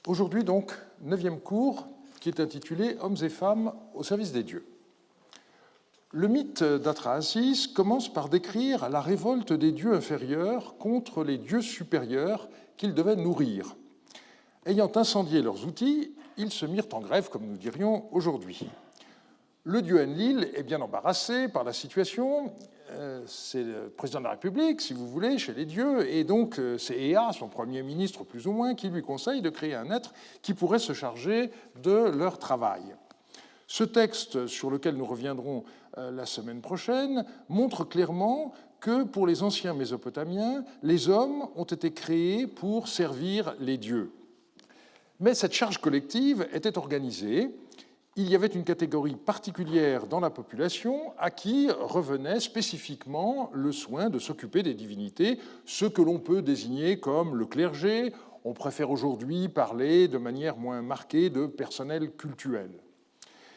Aujourd'hui donc, 9e cours qui est intitulé « Hommes et femmes au service des dieux ». Le mythe d'Atrahasis commence par décrire la révolte des dieux inférieurs contre les dieux supérieurs qu'ils devaient nourrir. Ayant incendié leurs outils, ils se mirent en grève, comme nous dirions aujourd'hui. Le dieu Enlil est bien embarrassé par la situation. C'est le président de la République, si vous voulez, chez les dieux, et donc c'est Ea, son premier ministre plus ou moins, qui lui conseille de créer un être qui pourrait se charger de leur travail. Ce texte, sur lequel nous reviendrons la semaine prochaine, montre clairement que pour les anciens Mésopotamiens, les hommes ont été créés pour servir les dieux. Mais cette charge collective était organisée. Il y avait une catégorie particulière dans la population à qui revenait spécifiquement le soin de s'occuper des divinités, ce que l'on peut désigner comme le clergé. On préfère aujourd'hui parler de manière moins marquée de personnel cultuel.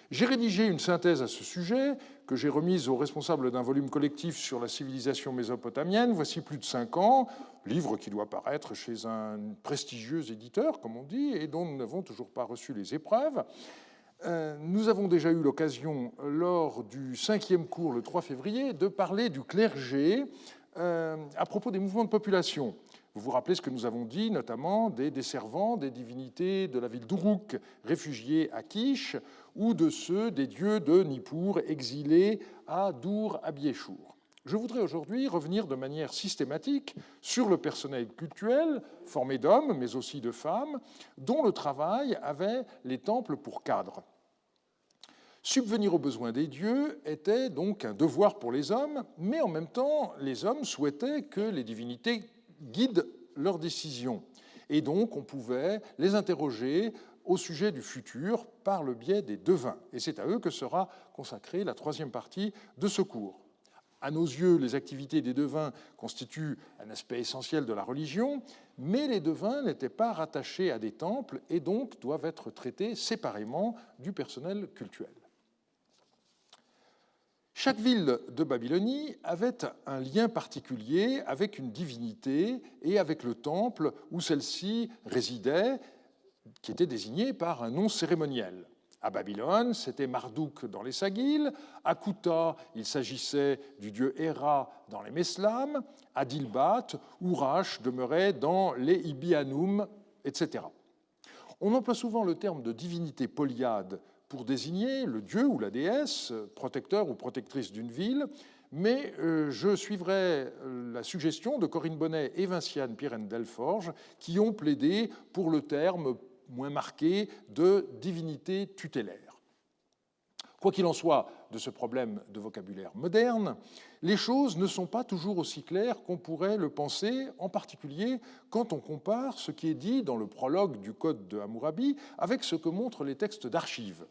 J'ai rédigé une synthèse à ce sujet que j'ai remise aux responsables d'un volume collectif sur la civilisation mésopotamienne, voici plus de 5 ans, livre qui doit paraître chez un prestigieux éditeur, comme on dit, et dont nous n'avons toujours pas reçu les épreuves. Nous avons déjà eu l'occasion, lors du 5e cours, le 3 février, de parler du clergé à propos des mouvements de population. Vous vous rappelez ce que nous avons dit, notamment des servants, des divinités de la ville d'Uruk, réfugiés à Kish, ou de ceux des dieux de Nippur, exilés à Dur Abieshur. Je voudrais aujourd'hui revenir de manière systématique sur le personnel cultuel, formé d'hommes, mais aussi de femmes, dont le travail avait les temples pour cadre. Subvenir aux besoins des dieux était donc un devoir pour les hommes, mais en même temps, les hommes souhaitaient que les divinités guident leurs décisions. Et donc, on pouvait les interroger au sujet du futur par le biais des devins. Et c'est à eux que sera consacrée la 3e partie de ce cours. À nos yeux, les activités des devins constituent un aspect essentiel de la religion, mais les devins n'étaient pas rattachés à des temples et donc doivent être traités séparément du personnel cultuel. Chaque ville de Babylonie avait un lien particulier avec une divinité et avec le temple où celle-ci résidait, qui était désigné par un nom cérémoniel. À Babylone, c'était Marduk dans les Sagiles. À Kouta, il s'agissait du dieu Héra dans les Meslam. À Dilbat, Urash demeurait dans les Ibianum, etc. On emploie souvent le terme de divinité polyade pour désigner le dieu ou la déesse, protecteur ou protectrice d'une ville, mais je suivrai la suggestion de Corinne Bonnet et Vinciane Pirenne-Delforge qui ont plaidé pour le terme moins marqué de divinité tutélaire. Quoi qu'il en soit de ce problème de vocabulaire moderne, les choses ne sont pas toujours aussi claires qu'on pourrait le penser, en particulier quand on compare ce qui est dit dans le prologue du Code de Hammurabi avec ce que montrent les textes d'archives.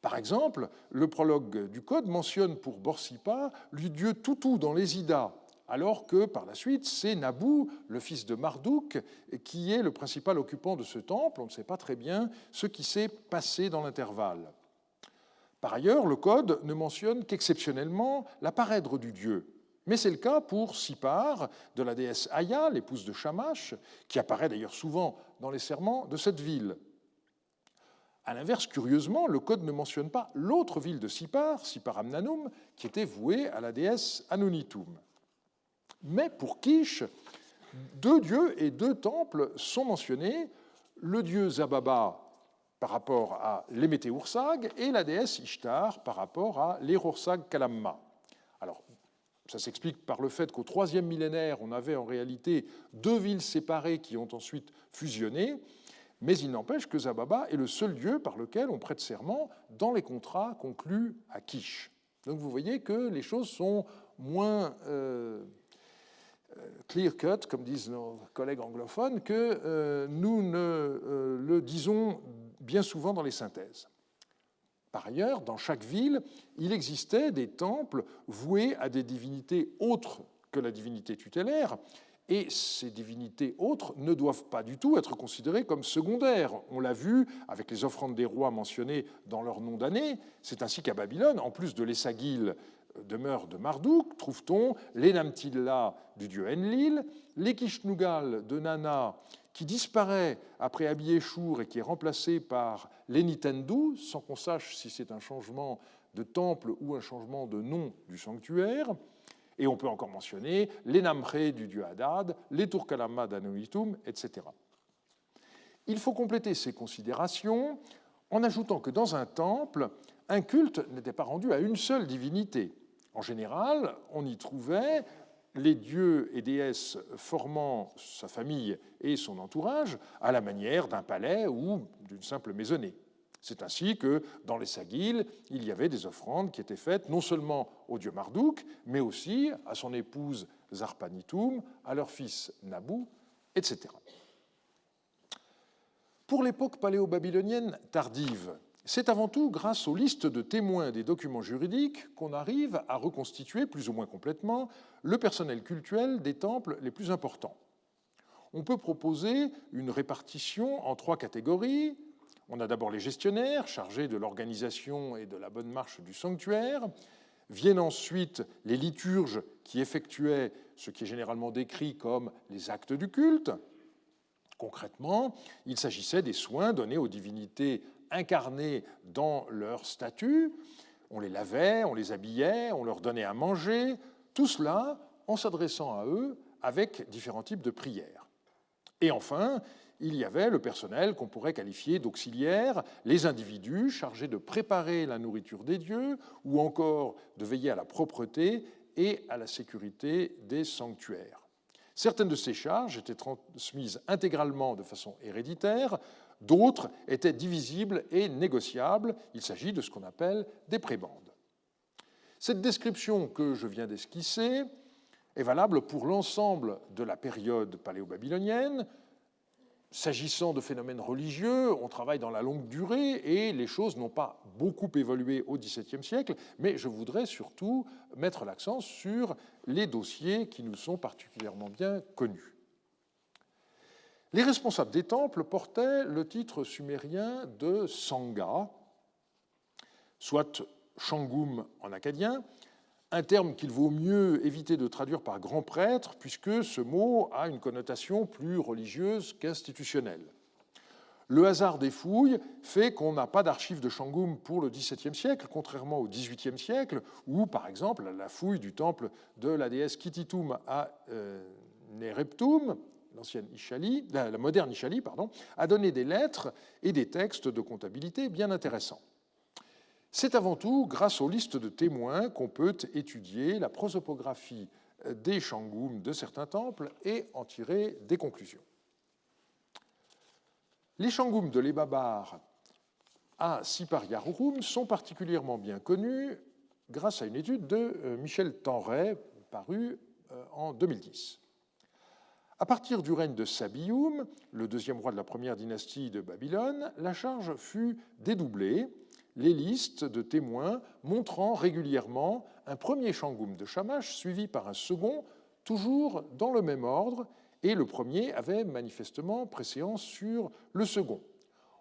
Par exemple, le prologue du Code mentionne pour Borsippa le dieu Toutou dans les Idas, alors que par la suite, c'est Nabou, le fils de Marduk, qui est le principal occupant de ce temple. On ne sait pas très bien ce qui s'est passé dans l'intervalle. Par ailleurs, le Code ne mentionne qu'exceptionnellement la parèdre du dieu. Mais c'est le cas pour Sipar, de la déesse Aya, l'épouse de Shamash, qui apparaît d'ailleurs souvent dans les serments de cette ville. À l'inverse, curieusement, le Code ne mentionne pas l'autre ville de Sipar, Sipar-Amnanum, qui était vouée à la déesse Anunitum. Mais pour Kish, 2 dieux et 2 temples sont mentionnés, le dieu Zababa par rapport à l'Emété-Ursag et la déesse Ishtar par rapport à l'Erursag-Kalamma. Alors, ça s'explique par le fait qu'au 3e millénaire, on avait en réalité 2 villes séparées qui ont ensuite fusionné, mais il n'empêche que Zababa est le seul dieu par lequel on prête serment dans les contrats conclus à Kish. Donc vous voyez que les choses sont moins clear-cut, comme disent nos collègues anglophones, que nous ne le disons bien souvent dans les synthèses. Par ailleurs, dans chaque ville, il existait des temples voués à des divinités autres que la divinité tutélaire, et ces divinités autres ne doivent pas du tout être considérées comme secondaires. On l'a vu avec les offrandes des rois mentionnées dans leur nom d'année. C'est ainsi qu'à Babylone, en plus de l'Essagil, demeure de Marduk, trouve-t-on les Namtilla du dieu Enlil, les Kishnugal de Nana, qui disparaît après Abieshur et qui est remplacé par l'Enitendu, sans qu'on sache si c'est un changement de temple ou un changement de nom du sanctuaire. Et on peut encore mentionner les Namré du dieu Hadad, les Turkalama d'Anuitum, etc. Il faut compléter ces considérations en ajoutant que dans un temple, un culte n'était pas rendu à une seule divinité. En général, on y trouvait les dieux et déesses formant sa famille et son entourage à la manière d'un palais ou d'une simple maisonnée. C'est ainsi que dans les Sagiles, il y avait des offrandes qui étaient faites non seulement au dieu Marduk, mais aussi à son épouse Zarpanitum, à leur fils Nabu, etc. Pour l'époque paléo-babylonienne tardive, c'est avant tout grâce aux listes de témoins des documents juridiques qu'on arrive à reconstituer plus ou moins complètement le personnel cultuel des temples les plus importants. On peut proposer une répartition en 3 catégories. On a d'abord les gestionnaires, chargés de l'organisation et de la bonne marche du sanctuaire. Viennent ensuite les liturges qui effectuaient ce qui est généralement décrit comme les actes du culte. Concrètement, il s'agissait des soins donnés aux divinités incarnées dans leur statut. On les lavait, on les habillait, on leur donnait à manger, tout cela en s'adressant à eux avec différents types de prières. Et enfin, il y avait le personnel qu'on pourrait qualifier d'auxiliaire, les individus chargés de préparer la nourriture des dieux ou encore de veiller à la propreté et à la sécurité des sanctuaires. Certaines de ces charges étaient transmises intégralement de façon héréditaire, d'autres étaient divisibles et négociables. Il s'agit de ce qu'on appelle des prébendes. Cette description que je viens d'esquisser est valable pour l'ensemble de la période paléo-babylonienne. S'agissant de phénomènes religieux, on travaille dans la longue durée et les choses n'ont pas beaucoup évolué au XVIIe siècle, mais je voudrais surtout mettre l'accent sur les dossiers qui nous sont particulièrement bien connus. Les responsables des temples portaient le titre sumérien de Sangha, soit Shangum en akkadien, un terme qu'il vaut mieux éviter de traduire par grand prêtre, puisque ce mot a une connotation plus religieuse qu'institutionnelle. Le hasard des fouilles fait qu'on n'a pas d'archives de Shangum pour le XVIIe siècle, contrairement au XVIIIe siècle, où, par exemple, la fouille du temple de la déesse Kititum à Nereptum, la moderne Ishali, a donné des lettres et des textes de comptabilité bien intéressants. C'est avant tout grâce aux listes de témoins qu'on peut étudier la prosopographie des Shangum de certains temples et en tirer des conclusions. Les Shangum de l'Ebabar à Sipar-Yarurum sont particulièrement bien connus grâce à une étude de Michel Tenray, parue en 2010. À partir du règne de Sabium, le deuxième roi de la première dynastie de Babylone, la charge fut dédoublée, les listes de témoins montrant régulièrement un premier Shangum de Shamash suivi par un second, toujours dans le même ordre, et le premier avait manifestement préséance sur le second.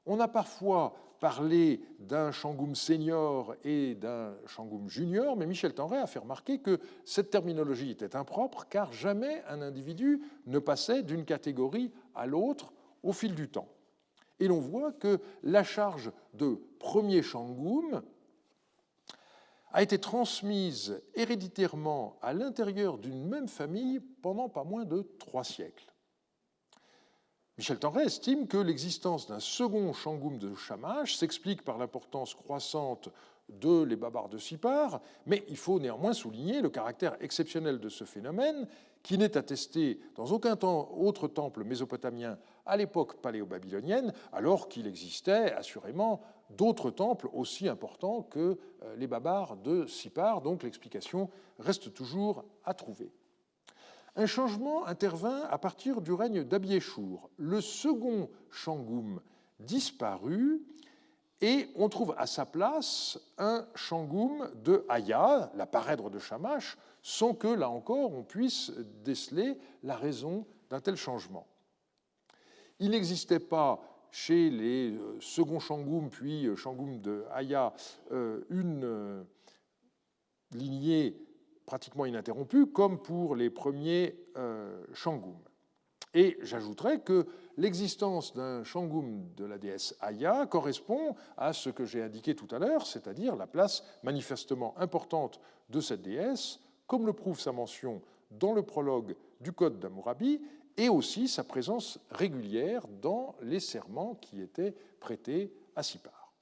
On a parfois parlé d'un Shangum senior et d'un Shangum junior, mais Michel Tenray a fait remarquer que cette terminologie était impropre car jamais un individu ne passait d'une catégorie à l'autre au fil du temps. Et l'on voit que la charge de premier Shangum a été transmise héréditairement à l'intérieur d'une même famille pendant pas moins de 3 siècles. Michel Tenray estime que l'existence d'un second Shangum de Shamash s'explique par l'importance croissante de l'Ebabar de Sipar, mais il faut néanmoins souligner le caractère exceptionnel de ce phénomène, qui n'est attesté dans aucun autre temple mésopotamien à l'époque paléo-babylonienne, alors qu'il existait assurément d'autres temples aussi importants que l'Ebabar de Sipar, donc l'explication reste toujours à trouver. Un changement intervint à partir du règne d'Abieshur. Le second Shangum disparut et on trouve à sa place un Shangum de Aya, la parèdre de Shamash, sans que, là encore, on puisse déceler la raison d'un tel changement. Il n'existait pas chez les seconds Shangum, puis Shangum de Aya, une lignée pratiquement ininterrompue, comme pour les premiers Shangum. Et j'ajouterais que l'existence d'un Shangum de la déesse Aya correspond à ce que j'ai indiqué tout à l'heure, c'est-à-dire la place manifestement importante de cette déesse, comme le prouve sa mention dans le prologue du Code d'Hammurabi, et aussi sa présence régulière dans les serments qui étaient prêtés à Sipar.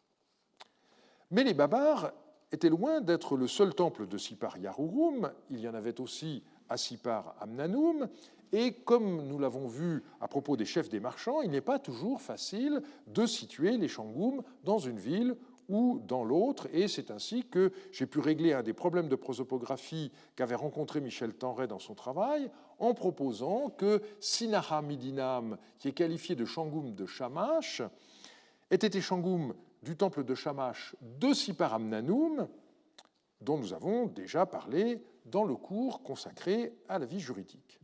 Mais les Babars étaient loin d'être le seul temple de Sipar Yarurum, il y en avait aussi à Sipar Amnanum, et comme nous l'avons vu à propos des chefs des marchands, il n'est pas toujours facile de situer les Shangum dans une ville ou dans l'autre, et c'est ainsi que j'ai pu régler un des problèmes de prosopographie qu'avait rencontré Michel Tenray dans son travail, en proposant que Sinaha Midinam, qui est qualifié de Shangum de Shamash, ait été Shangum du temple de Shamash de Sipar Amnanum, dont nous avons déjà parlé dans le cours consacré à la vie juridique.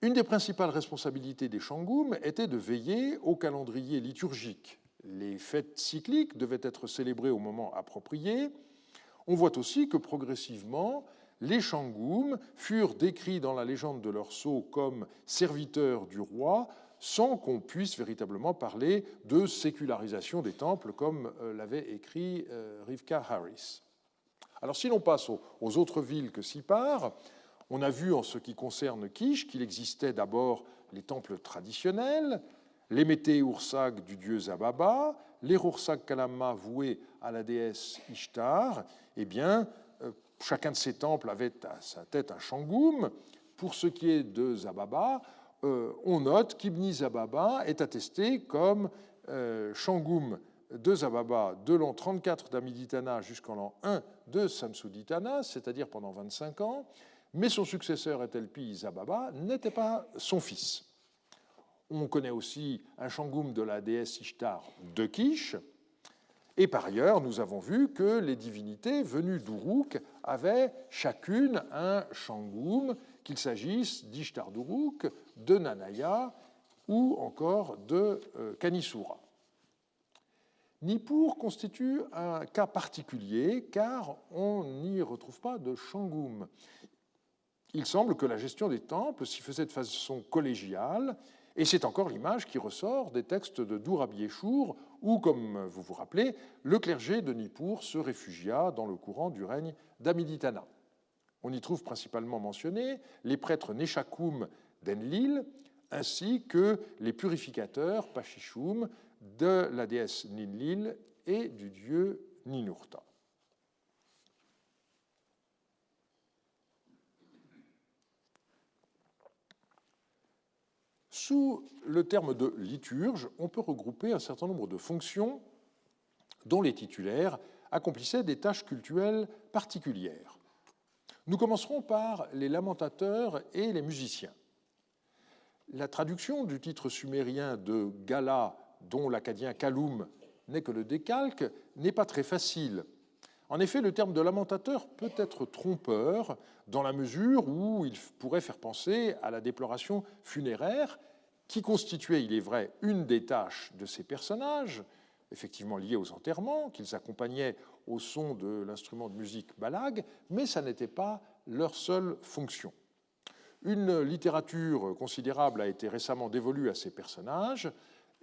Une des principales responsabilités des Shangum était de veiller au calendrier liturgique. Les fêtes cycliques devaient être célébrées au moment approprié. On voit aussi que progressivement, les Shangum furent décrits dans la légende de leur sceau comme serviteurs du roi, sans qu'on puisse véritablement parler de sécularisation des temples, comme l'avait écrit Rivka Harris. Alors si l'on passe aux autres villes que Sipar, on a vu en ce qui concerne Kish qu'il existait d'abord les temples traditionnels, les Mété-Ursag du dieu Zababa, les Ursag Kalama voués à la déesse Ishtar. Eh bien, chacun de ces temples avait à sa tête un Shangum. Pour ce qui est de Zababa, on note qu'Ibni Zababa est attesté comme Shangum de Zababa de l'an 34 d'Amiditana jusqu'en l'an 1 de Samsuditana, c'est-à-dire pendant 25 ans, mais son successeur Etelpi Zababa n'était pas son fils. On connaît aussi un Shangum de la déesse Ishtar de Kish, et par ailleurs, nous avons vu que les divinités venues d'Uruk avaient chacune un Shangum, qu'il s'agisse d'Ishtar d'Uruk, de Nanaya ou encore de Kanisura. Nippur constitue un cas particulier car on n'y retrouve pas de Shangum. Il semble que la gestion des temples s'y faisait de façon collégiale, et c'est encore l'image qui ressort des textes de Durabi-Eshur, où, comme vous vous rappelez, le clergé de Nippur se réfugia dans le courant du règne d'Amiditana. On y trouve principalement mentionnés les prêtres Neshakum d'Enlil, ainsi que les purificateurs Pachishum de la déesse Ninlil et du dieu Ninurta. Sous le terme de liturge, on peut regrouper un certain nombre de fonctions dont les titulaires accomplissaient des tâches cultuelles particulières. Nous commencerons par les lamentateurs et les musiciens. La traduction du titre sumérien de Gala, dont l'acadien Kaloum n'est que le décalque, n'est pas très facile. En effet, le terme de lamentateur peut être trompeur dans la mesure où il pourrait faire penser à la déploration funéraire qui constituait, il est vrai, une des tâches de ces personnages, effectivement liées aux enterrements, qu'ils accompagnaient au son de l'instrument de musique balag, mais ça n'était pas leur seule fonction. Une littérature considérable a été récemment dévolue à ces personnages,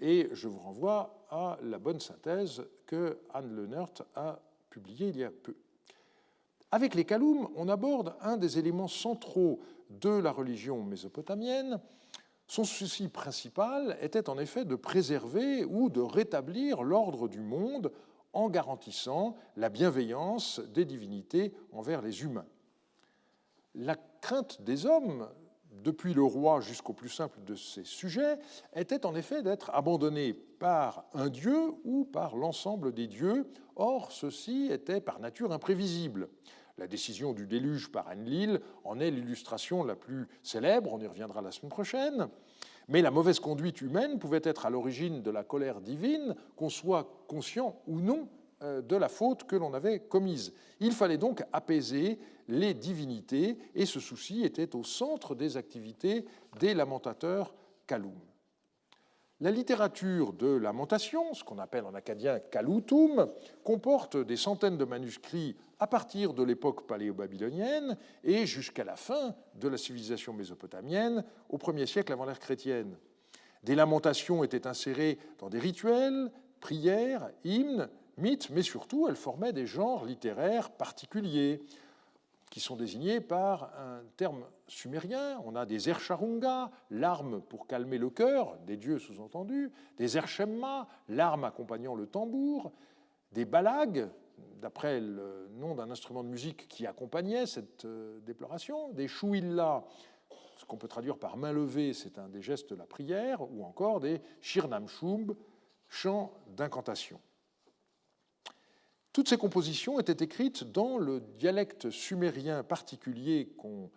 et je vous renvoie à la bonne synthèse que Anne Lehnert a publiée il y a peu. Avec les Kaloum, on aborde un des éléments centraux de la religion mésopotamienne. Son souci principal était en effet de préserver ou de rétablir l'ordre du monde en garantissant la bienveillance des divinités envers les humains. La crainte des hommes, depuis le roi jusqu'au plus simple de ses sujets, était en effet d'être abandonnés par un dieu ou par l'ensemble des dieux. Or, ceci était par nature imprévisible. La décision du déluge par Enlil en est l'illustration la plus célèbre, on y reviendra la semaine prochaine. Mais la mauvaise conduite humaine pouvait être à l'origine de la colère divine, qu'on soit conscient ou non de la faute que l'on avait commise. Il fallait donc apaiser les divinités, et ce souci était au centre des activités des lamentateurs Kaloum. La littérature de lamentation, ce qu'on appelle en acadien kalutum, comporte des centaines de manuscrits à partir de l'époque paléo-babylonienne et jusqu'à la fin de la civilisation mésopotamienne au 1er siècle avant l'ère chrétienne. Des lamentations étaient insérées dans des rituels, prières, hymnes, mythes, mais surtout elles formaient des genres littéraires particuliers qui sont désignés par un terme sumérien. On a des Ercharunga, l'arme pour calmer le cœur, des dieux sous-entendus, des Ershemma, l'arme accompagnant le tambour, des Balag, d'après le nom d'un instrument de musique qui accompagnait cette déploration, des Shuilla, ce qu'on peut traduire par main levée, c'est un des gestes de la prière, ou encore des Shirnamshub, chants d'incantation. Toutes ces compositions étaient écrites dans le dialecte sumérien particulier qu'on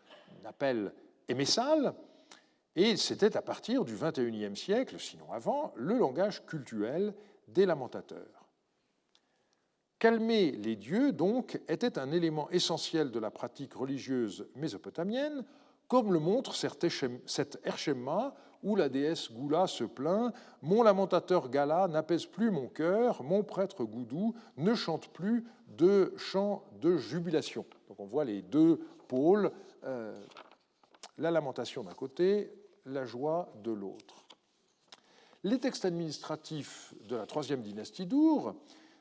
appelle émessal, et c'était à partir du XXIe siècle, sinon avant, le langage cultuel des lamentateurs. Calmer les dieux, donc, était un élément essentiel de la pratique religieuse mésopotamienne, comme le montre cette Ershemma où la déesse Gula se plaint « Mon lamentateur Gala n'apaise plus mon cœur, mon prêtre Goudou ne chante plus de chants de jubilation ». Donc on voit les deux pôles, la lamentation d'un côté, la joie de l'autre. Les textes administratifs de la troisième dynastie d'Ur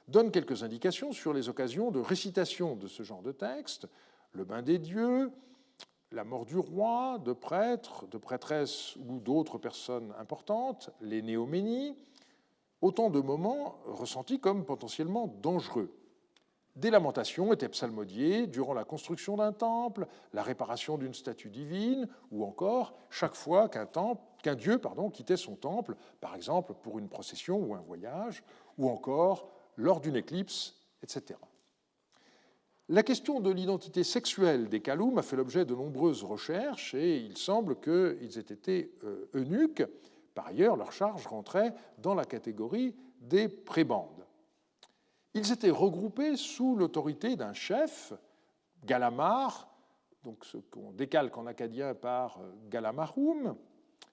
donnent quelques indications sur les occasions de récitation de ce genre de texte, le bain des dieux, la mort du roi, de prêtres, de prêtresses ou d'autres personnes importantes, les néoménies, autant de moments ressentis comme potentiellement dangereux. Des lamentations étaient psalmodiées durant la construction d'un temple, la réparation d'une statue divine, ou encore chaque fois qu'un dieu quittait son temple, par exemple pour une procession ou un voyage, ou encore lors d'une éclipse, etc. La question de l'identité sexuelle des Kaloum a fait l'objet de nombreuses recherches et il semble qu'ils aient été eunuques. Par ailleurs, leur charge rentrait dans la catégorie des prébendes. Ils étaient regroupés sous l'autorité d'un chef, Galamar, donc ce qu'on décalque en acadien par Galamarum.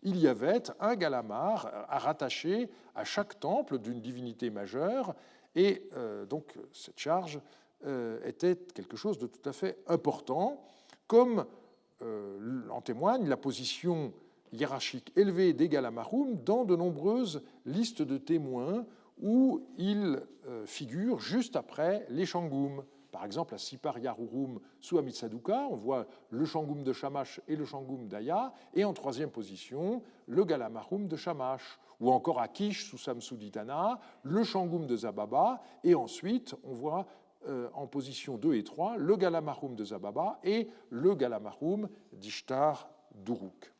Il y avait un Galamar à rattacher à chaque temple d'une divinité majeure et donc cette charge était quelque chose de tout à fait important, comme en témoigne la position hiérarchique élevée des Galamarum dans de nombreuses listes de témoins où ils figurent juste après les Shangum. Par exemple, à Sipar Yarurum sous Amitsaduka, on voit le Shangum de Shamash et le Shangum d'Aya, et en troisième position, le Galamarum de Shamash, ou encore à Kish sous Samsuditana, le Shangum de Zababa, et ensuite, on voit en position 2 et 3, le Galamarum de Zababa et le Galamarum d'Ishtar d'Uruk.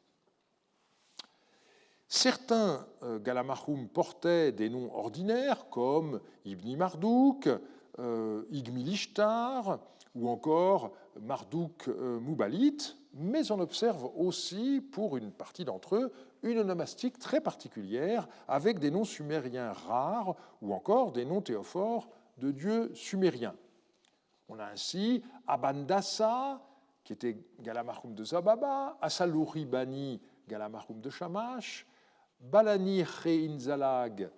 Certains Galamarum portaient des noms ordinaires comme Ibni Marduk, Igmilishtar ou encore Marduk Mubalit, mais on observe aussi, pour une partie d'entre eux, une onomastique très particulière avec des noms sumériens rares ou encore des noms théophores de dieux sumériens. On a ainsi Abandasa, qui était Galamarum de Zababa, Asaluri Bani, Galamarum de Shamash, Balani Reinzalag,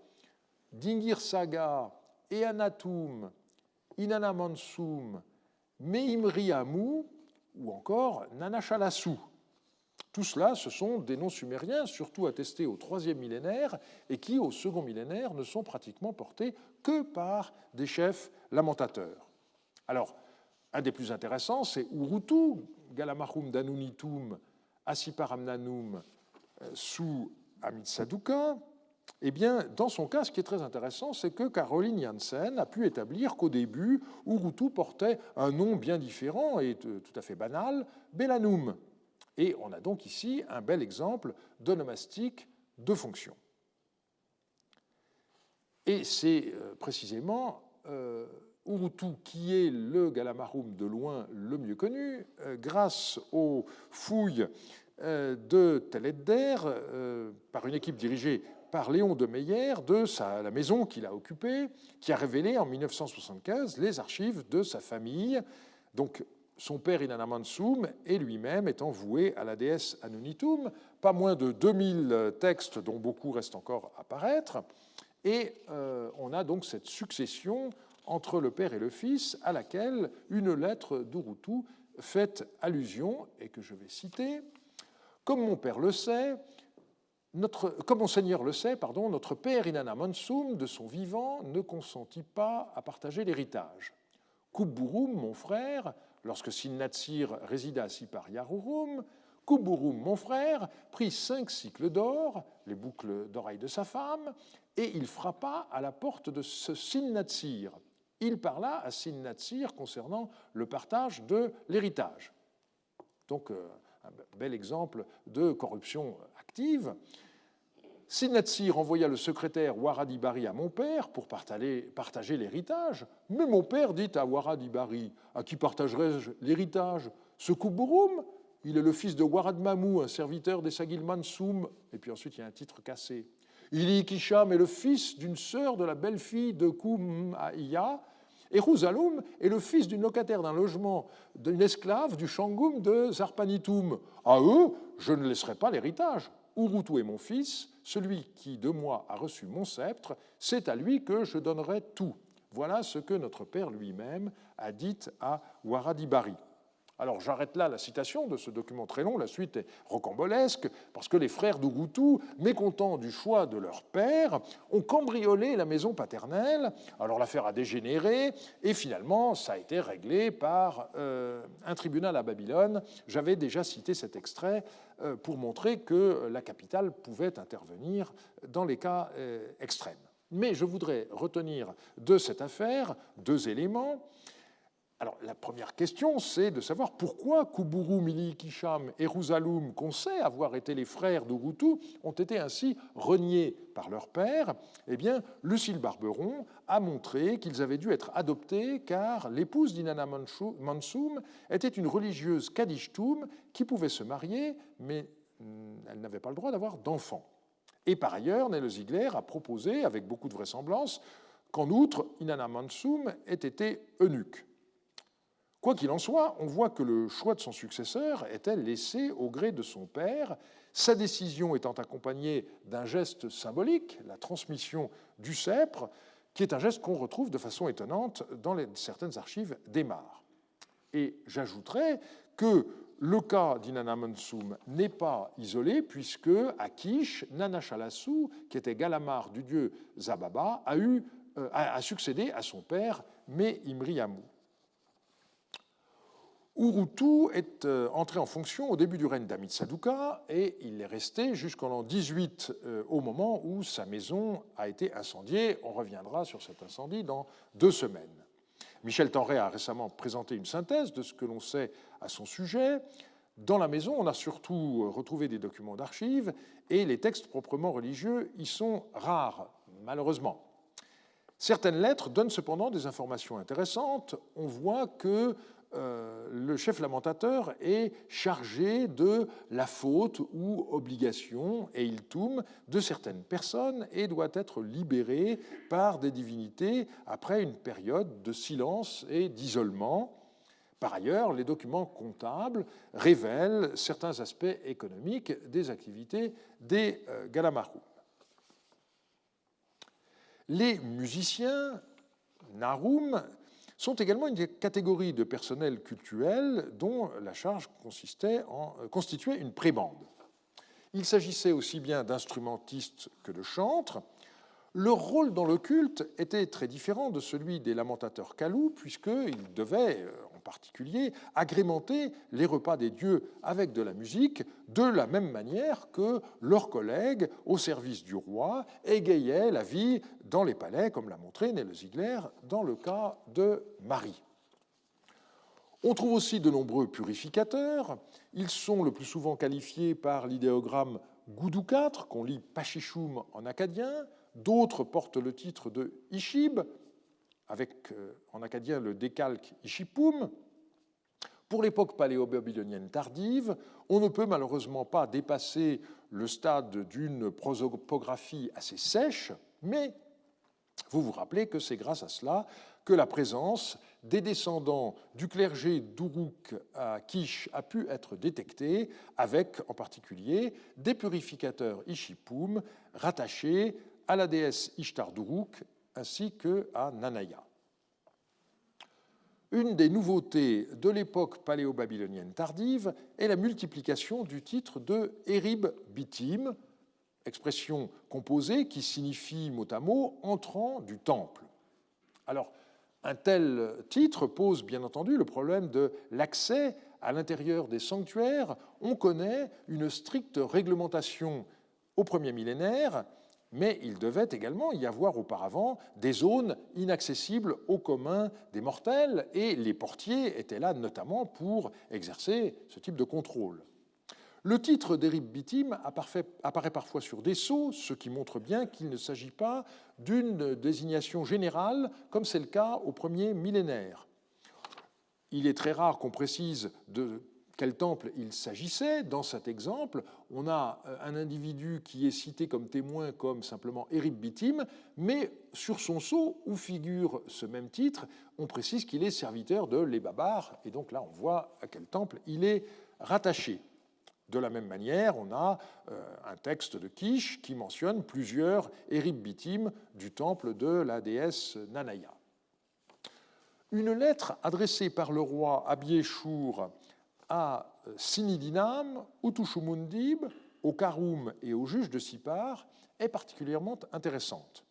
Dingir Saga, Eanatum, Inanamansum, Meimriamu ou encore Nanachalasu. Tout cela, ce sont des noms sumériens, surtout attestés au IIIe millénaire, et qui, au second millénaire, ne sont pratiquement portés que par des chefs lamentateurs. Alors, un des plus intéressants, c'est Urutu, Galamarum Danunitum, Asiparamnanum, sous Amitsaduka. Eh bien, dans son cas, ce qui est très intéressant, c'est que Caroline Janssen a pu établir qu'au début, Urutu portait un nom bien différent et tout à fait banal, Belanum. Et on a donc ici un bel exemple d'onomastique de fonction. Et c'est précisément Urutu qui est le Galamarum de loin le mieux connu, grâce aux fouilles de Tel Edder, par une équipe dirigée par Léon de Meyer, de la maison qu'il a occupée, qui a révélé en 1975 les archives de sa famille. Donc, son père Inanna-Mansum est lui-même étant voué à la déesse Anunitum, pas moins de 2000 textes dont beaucoup restent encore à paraître, et on a donc cette succession entre le père et le fils à laquelle une lettre d'Urutu fait allusion et que je vais citer. Comme mon père le sait, comme mon Seigneur le sait, notre père Inanna-Mansum, de son vivant, ne consentit pas à partager l'héritage. Kubburum, mon frère, lorsque Sinnatsir résida à Sipar-Yarurum, Kubburum, mon frère, prit 5 cycles d'or, les boucles d'oreilles de sa femme, et il frappa à la porte de ce Sinnatsir. Il parla à Sinnatsir concernant le partage de l'héritage. Donc, un bel exemple de corruption active. Sinnatsir envoya le secrétaire Waradibari à mon père pour partager l'héritage. Mais mon père dit à Waradibari, à qui partagerai-je l'héritage? Ce Kubburum, il est le fils de Waradmamou, un serviteur des Sagil-Mansum. Et puis ensuite, il y a un titre cassé. Ili Kisham est le fils d'une sœur de la belle-fille de Kumaïa. Et Rousalum est le fils d'une locataire d'un logement, d'une esclave du Shangum de Zarpanitum. À eux, je ne laisserai pas l'héritage. Urutu est mon fils, celui qui de moi a reçu mon sceptre, c'est à lui que je donnerai tout. Voilà ce que notre père lui-même a dit à Waradibari. Alors j'arrête là la citation de ce document très long, la suite est rocambolesque, parce que les frères d'Urutu, mécontents du choix de leur père, ont cambriolé la maison paternelle. Alors l'affaire a dégénéré, et finalement ça a été réglé par un tribunal à Babylone. J'avais déjà cité cet extrait pour montrer que la capitale pouvait intervenir dans les cas extrêmes. Mais je voudrais retenir de cette affaire 2 éléments. Alors, la première question, c'est de savoir pourquoi Kubburum, Ili Kisham et Rousalum, qu'on sait avoir été les frères d'Urutu, ont été ainsi reniés par leur père. Eh bien, Lucile Barberon a montré qu'ils avaient dû être adoptés car l'épouse d'Inanna-Mansum était une religieuse Kadishtum qui pouvait se marier, mais elle n'avait pas le droit d'avoir d'enfants. Et par ailleurs, Nele Ziegler a proposé, avec beaucoup de vraisemblance, qu'en outre, Inanna-Mansum ait été eunuque. Quoi qu'il en soit, on voit que le choix de son successeur était laissé au gré de son père, sa décision étant accompagnée d'un geste symbolique, la transmission du sceptre, qui est un geste qu'on retrouve de façon étonnante dans certaines archives d'Aymar. Et j'ajouterais que le cas d'Inanna-Mansum n'est pas isolé, puisque à Kish, Nanachalasu, qui était Galamar du dieu Zababa, a succédé à son père, Imriamu. Urutu est entré en fonction au début du règne d'Amit Saduqa et il est resté jusqu'en l'an 18 au moment où sa maison a été incendiée. On reviendra sur cet incendie dans 2 semaines. Michel Tenray a récemment présenté une synthèse de ce que l'on sait à son sujet. Dans la maison, on a surtout retrouvé des documents d'archives et les textes proprement religieux y sont rares, malheureusement. Certaines lettres donnent cependant des informations intéressantes. On voit que le chef lamentateur est chargé de la faute ou obligation, eiltum, de certaines personnes et doit être libéré par des divinités après une période de silence et d'isolement. Par ailleurs, les documents comptables révèlent certains aspects économiques des activités des Galamarum. Les musiciens, Narum, sont également une catégorie de personnel cultuel dont la charge constituait une prébande. Il s'agissait aussi bien d'instrumentistes que de chantres. Leur rôle dans le culte était très différent de celui des lamentateurs Kalou, puisqu'ils devaient, en particulier, agrémenter les repas des dieux avec de la musique, de la même manière que leurs collègues au service du roi égayaient la vie dans les palais, comme l'a montré Nele Ziegler dans le cas de Marie. On trouve aussi de nombreux purificateurs. Ils sont le plus souvent qualifiés par l'idéogramme Goudou 4, qu'on lit Pachichoum en acadien. D'autres portent le titre de Ishib, avec en acadien le décalque Ishipum. Pour l'époque paléo-babylonienne tardive, on ne peut malheureusement pas dépasser le stade d'une prosopographie assez sèche, mais vous vous rappelez que c'est grâce à cela que la présence des descendants du clergé d'Uruk à Kish a pu être détectée, avec en particulier des purificateurs Ishipum rattachés à la déesse Ishtar d'Uruk ainsi qu'à Nanaya. Une des nouveautés de l'époque paléo-babylonienne tardive est la multiplication du titre de Erib Bitim, expression composée qui signifie mot à mot entrant du temple. Alors, un tel titre pose bien entendu le problème de l'accès à l'intérieur des sanctuaires. On connaît une stricte réglementation au premier millénaire, mais il devait également y avoir auparavant des zones inaccessibles au commun des mortels, et les portiers étaient là notamment pour exercer ce type de contrôle. Le titre d'Erib Bitim apparaît parfois sur des sceaux, ce qui montre bien qu'il ne s'agit pas d'une désignation générale, comme c'est le cas au premier millénaire. Il est très rare qu'on précise de quel temple il s'agissait. Dans cet exemple, on a un individu qui est cité comme témoin comme simplement Erib Bitim, mais sur son sceau, où figure ce même titre, on précise qu'il est serviteur de Lébabar, et donc là on voit à quel temple il est rattaché. De la même manière, on a un texte de Kish qui mentionne plusieurs Erib Bitim du temple de la déesse Nanaya. Une lettre adressée par le roi Abieshur à Sinidinam, Utushumundib, au Karoum et au juge de Sipar est particulièrement intéressante.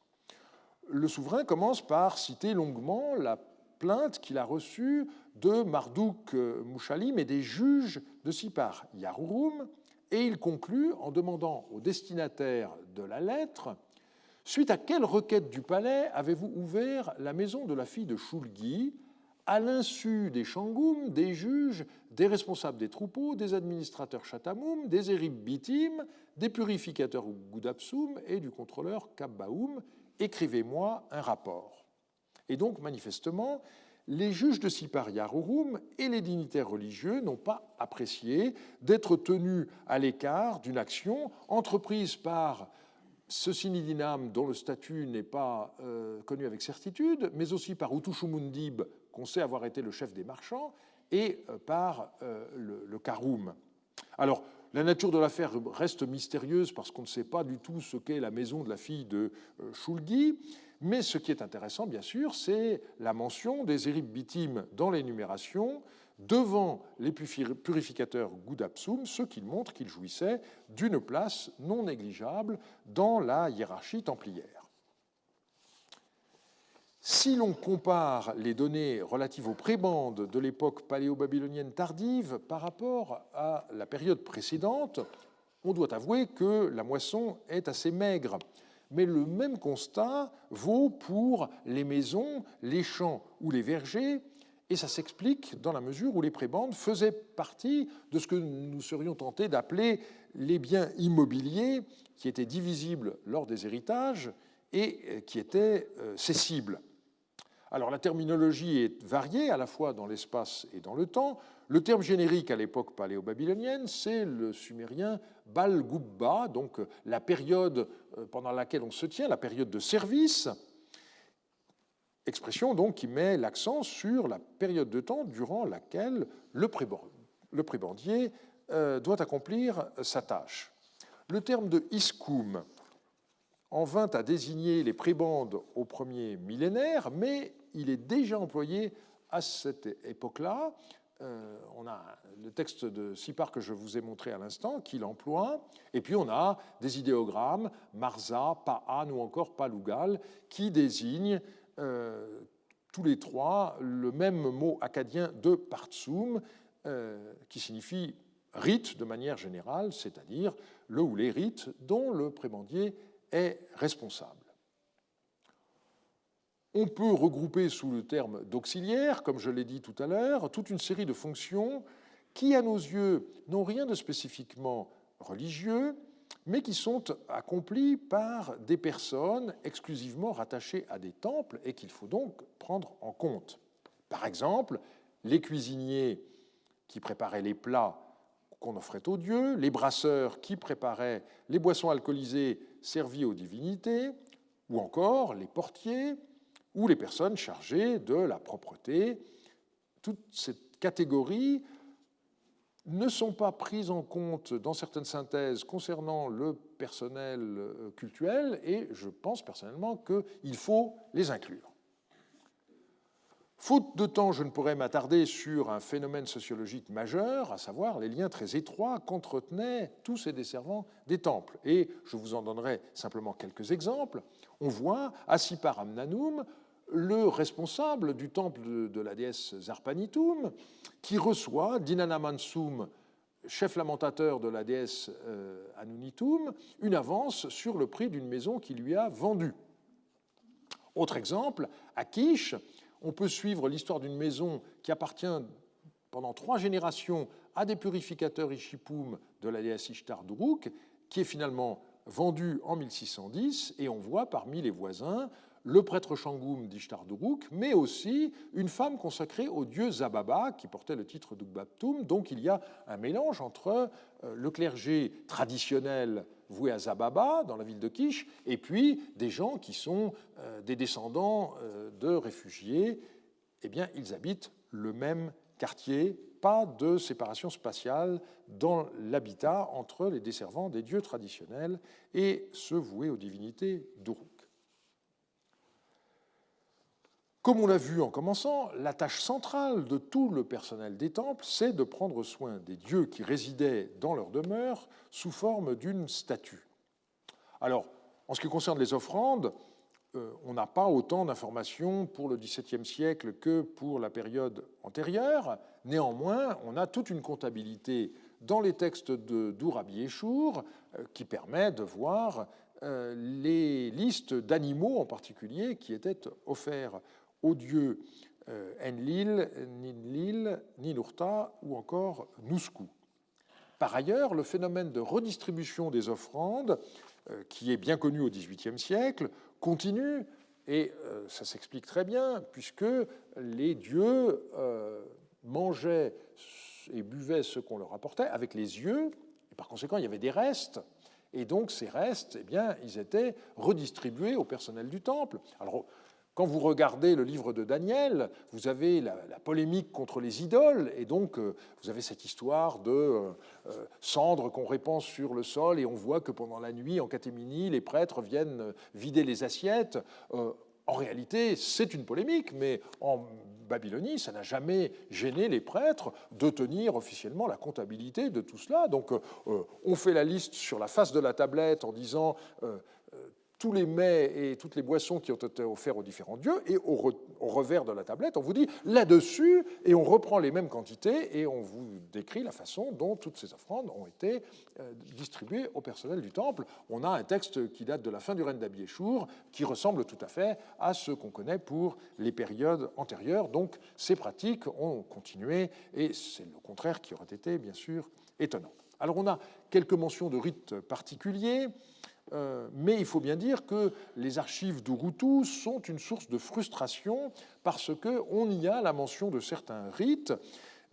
Le souverain commence par citer longuement la plainte qu'il a reçue de Marduk Mushalim et des juges de Sipar, Yarurum, et il conclut en demandant au destinataire de la lettre « Suite à quelle requête du palais avez-vous ouvert la maison de la fille de Shulgi, à l'insu des Shangoum, des juges, des responsables des troupeaux, des administrateurs Chatamoum, des Erib Bitim, des purificateurs Goudapsum et du contrôleur Kabbaoum, écrivez-moi un rapport. » Et donc, manifestement, les juges de Sipar Yarurum et les dignitaires religieux n'ont pas apprécié d'être tenus à l'écart d'une action entreprise par ce Sinidinam dont le statut n'est pas connu avec certitude, mais aussi par Utushumundib, qu'on sait avoir été le chef des marchands, et par le Karoum. Alors, la nature de l'affaire reste mystérieuse parce qu'on ne sait pas du tout ce qu'est la maison de la fille de Shulgi, mais ce qui est intéressant, bien sûr, c'est la mention des Erib Bitim dans l'énumération devant les purificateurs Goudapsum, ce qui montre qu'ils jouissaient d'une place non négligeable dans la hiérarchie templière. Si l'on compare les données relatives aux prébendes de l'époque paléo-babylonienne tardive par rapport à la période précédente, on doit avouer que la moisson est assez maigre. Mais le même constat vaut pour les maisons, les champs ou les vergers, et ça s'explique dans la mesure où les prébendes faisaient partie de ce que nous serions tentés d'appeler les biens immobiliers qui étaient divisibles lors des héritages et qui étaient cessibles. Alors la terminologie est variée à la fois dans l'espace et dans le temps. Le terme générique à l'époque paléo-babylonienne, c'est le sumérien Bal-Gubba, donc la période pendant laquelle on se tient, la période de service, expression donc qui met l'accent sur la période de temps durant laquelle le prébendier doit accomplir sa tâche. Le terme de Iskoum en vint à désigner les prébendes au premier millénaire, mais il est déjà employé à cette époque-là. On a le texte de Sipar que je vous ai montré à l'instant qui l'emploie, et puis on a des idéogrammes, Marza, Pa'an ou encore Palugal, qui désignent tous les trois le même mot acadien de Partsum, qui signifie rite de manière générale, c'est-à-dire le ou les rites dont le prébendier est responsable. On peut regrouper sous le terme d'auxiliaire, comme je l'ai dit tout à l'heure, toute une série de fonctions qui, à nos yeux, n'ont rien de spécifiquement religieux, mais qui sont accomplies par des personnes exclusivement rattachées à des temples et qu'il faut donc prendre en compte. Par exemple, les cuisiniers qui préparaient les plats qu'on offrait aux dieux, les brasseurs qui préparaient les boissons alcoolisées servies aux divinités, ou encore les portiers ou les personnes chargées de la propreté. Toutes ces catégories ne sont pas prises en compte dans certaines synthèses concernant le personnel cultuel, et je pense personnellement qu'il faut les inclure. Faute de temps, je ne pourrais m'attarder sur un phénomène sociologique majeur, à savoir les liens très étroits qu'entretenaient tous ces desservants des temples. Et je vous en donnerai simplement quelques exemples. On voit, Assipar Amnanum, le responsable du temple de la déesse Zarpanitum, qui reçoit Dinana Mansum, chef lamentateur de la déesse Anunitum, une avance sur le prix d'une maison qu'il lui a vendue. Autre exemple, à Kish, on peut suivre l'histoire d'une maison qui appartient pendant 3 générations à des purificateurs Ishipum de la déesse Ishtar d'Uruk, qui est finalement vendue en 1610, et on voit parmi les voisins le prêtre Shangoum d'Ishtar d'Uruk, mais aussi une femme consacrée au dieu Zababa, qui portait le titre d'Ugbaptum. Donc il y a un mélange entre le clergé traditionnel voué à Zababa, dans la ville de Kish, et puis des gens qui sont des descendants de réfugiés. Eh bien, ils habitent le même quartier, pas de séparation spatiale dans l'habitat entre les desservants des dieux traditionnels et ceux voués aux divinités d'Uruk. Comme on l'a vu en commençant, la tâche centrale de tout le personnel des temples, c'est de prendre soin des dieux qui résidaient dans leur demeure sous forme d'une statue. Alors, en ce qui concerne les offrandes, on n'a pas autant d'informations pour le XVIIe siècle que pour la période antérieure. Néanmoins, on a toute une comptabilité dans les textes d'Urabi Eshour qui permet de voir les listes d'animaux en particulier qui étaient offerts aux dieux Enlil, Ninlil, Ninurta ou encore Nusku. Par ailleurs, le phénomène de redistribution des offrandes, qui est bien connu au XVIIIe siècle, continue, et ça s'explique très bien, puisque les dieux mangeaient et buvaient ce qu'on leur apportait avec les yeux, et par conséquent, il y avait des restes, et donc ces restes, eh bien, ils étaient redistribués au personnel du temple. Alors, quand vous regardez le livre de Daniel, vous avez la polémique contre les idoles, et donc vous avez cette histoire de cendres qu'on répand sur le sol, et on voit que pendant la nuit, en catémini, les prêtres viennent vider les assiettes. En réalité, c'est une polémique, mais en Babylonie, ça n'a jamais gêné les prêtres de tenir officiellement la comptabilité de tout cela. Donc on fait la liste sur la face de la tablette en disant tous les mets et toutes les boissons qui ont été offerts aux différents dieux, et au revers de la tablette, on vous dit là-dessus, et on reprend les mêmes quantités, et on vous décrit la façon dont toutes ces offrandes ont été distribuées au personnel du temple. On a un texte qui date de la fin du règne d'Abi Eshour, qui ressemble tout à fait à ce qu'on connaît pour les périodes antérieures. Donc ces pratiques ont continué, et c'est le contraire qui aurait été, bien sûr, étonnant. Alors on a quelques mentions de rites particuliers, mais il faut bien dire que les archives d'Urutu sont une source de frustration parce qu'on y a la mention de certains rites,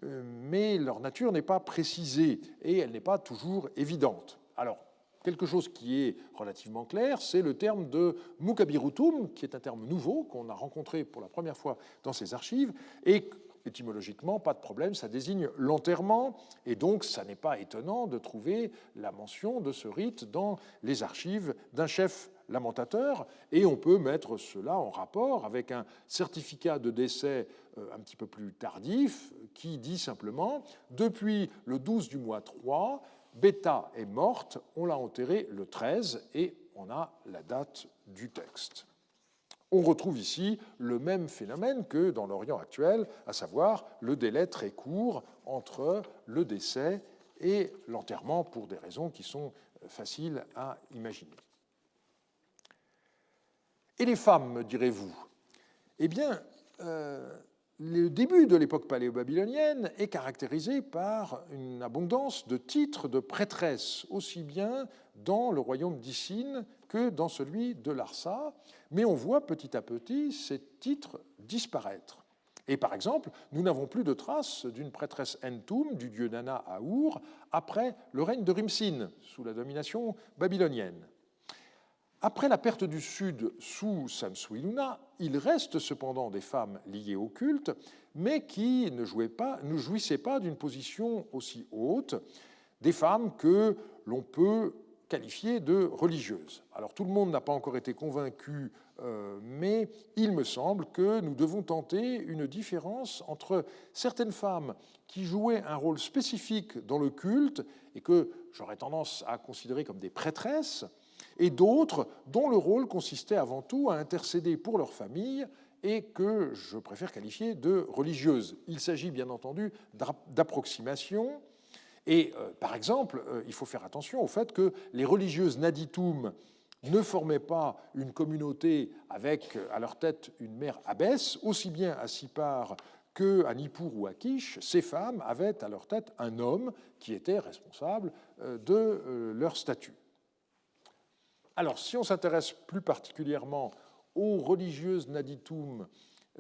mais leur nature n'est pas précisée et elle n'est pas toujours évidente. Alors, quelque chose qui est relativement clair, c'est le terme de mukabirutum, qui est un terme nouveau qu'on a rencontré pour la première fois dans ces archives, et étymologiquement, pas de problème, ça désigne l'enterrement, et donc ça n'est pas étonnant de trouver la mention de ce rite dans les archives d'un chef lamentateur, et on peut mettre cela en rapport avec un certificat de décès un petit peu plus tardif, qui dit simplement « Depuis le 12 du mois 3, Beta est morte, on l'a enterrée le 13, et on a la date du texte. » On retrouve ici le même phénomène que dans l'Orient actuel, à savoir le délai très court entre le décès et l'enterrement pour des raisons qui sont faciles à imaginer. Et les femmes, me direz-vous? Eh bien, le début de l'époque paléo-babylonienne est caractérisé par une abondance de titres de prêtresses, aussi bien dans le royaume d'Issine que dans celui de Larsa, mais on voit petit à petit ces titres disparaître. Et par exemple, nous n'avons plus de traces d'une prêtresse Entum, du dieu Nana à Our, après le règne de Rimsin, sous la domination babylonienne. Après la perte du Sud sous Samsu-Iluna, il reste cependant des femmes liées au culte, mais qui ne jouissaient pas d'une position aussi haute, des femmes que l'on peut qualifiées de religieuses. Alors tout le monde n'a pas encore été convaincu, mais il me semble que nous devons tenter une différence entre certaines femmes qui jouaient un rôle spécifique dans le culte et que j'aurais tendance à considérer comme des prêtresses, et d'autres dont le rôle consistait avant tout à intercéder pour leur famille et que je préfère qualifier de religieuses. Il s'agit bien entendu d'approximation. Et par exemple, il faut faire attention au fait que les religieuses Naditum ne formaient pas une communauté avec à leur tête une mère abbesse, aussi bien à Sipar qu'à Nippur ou à Kish, ces femmes avaient à leur tête un homme qui était responsable de leur statut. Alors, si on s'intéresse plus particulièrement aux religieuses Naditum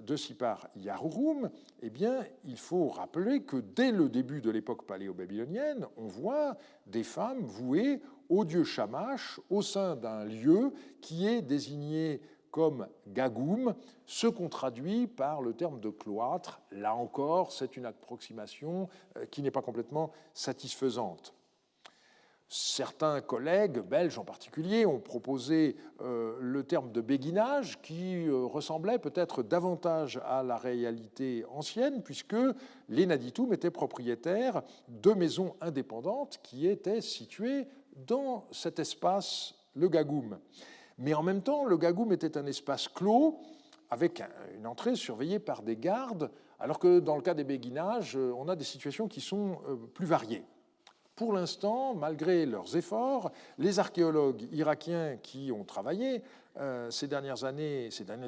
de Sipar Yarurum, eh bien, il faut rappeler que dès le début de l'époque paléo-babylonienne, on voit des femmes vouées au dieu Shamash au sein d'un lieu qui est désigné comme Gagoum, ce qu'on traduit par le terme de cloître. Là encore, c'est une approximation qui n'est pas complètement satisfaisante. Certains collègues, belges en particulier, ont proposé le terme de béguinage qui ressemblait peut-être davantage à la réalité ancienne, puisque les Naditum étaient propriétaires de maisons indépendantes qui étaient situées dans cet espace, le Gagoum. Mais en même temps, le Gagoum était un espace clos, avec une entrée surveillée par des gardes, alors que dans le cas des béguinages, on a des situations qui sont plus variées. Pour l'instant, malgré leurs efforts, les archéologues irakiens qui ont travaillé ces dernières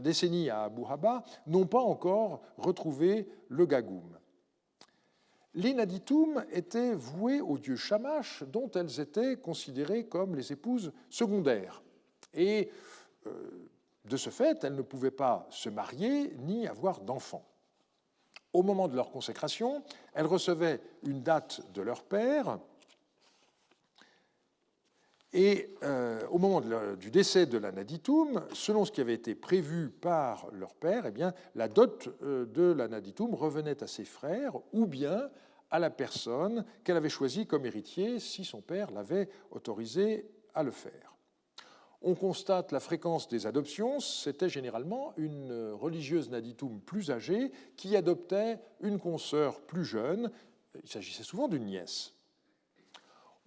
décennies à Abu Haba n'ont pas encore retrouvé le Gagoum. Les Naditum étaient vouées au dieu Shamash, dont elles étaient considérées comme les épouses secondaires. Et de ce fait, elles ne pouvaient pas se marier ni avoir d'enfants. Au moment de leur consécration, elles recevaient une date de leur père. Et au moment du décès de la Naditum, selon ce qui avait été prévu par leur père, eh bien, la dot de la Naditum revenait à ses frères ou bien à la personne qu'elle avait choisie comme héritier si son père l'avait autorisé à le faire. On constate la fréquence des adoptions. C'était généralement une religieuse Naditum plus âgée qui adoptait une consoeur plus jeune. Il s'agissait souvent d'une nièce.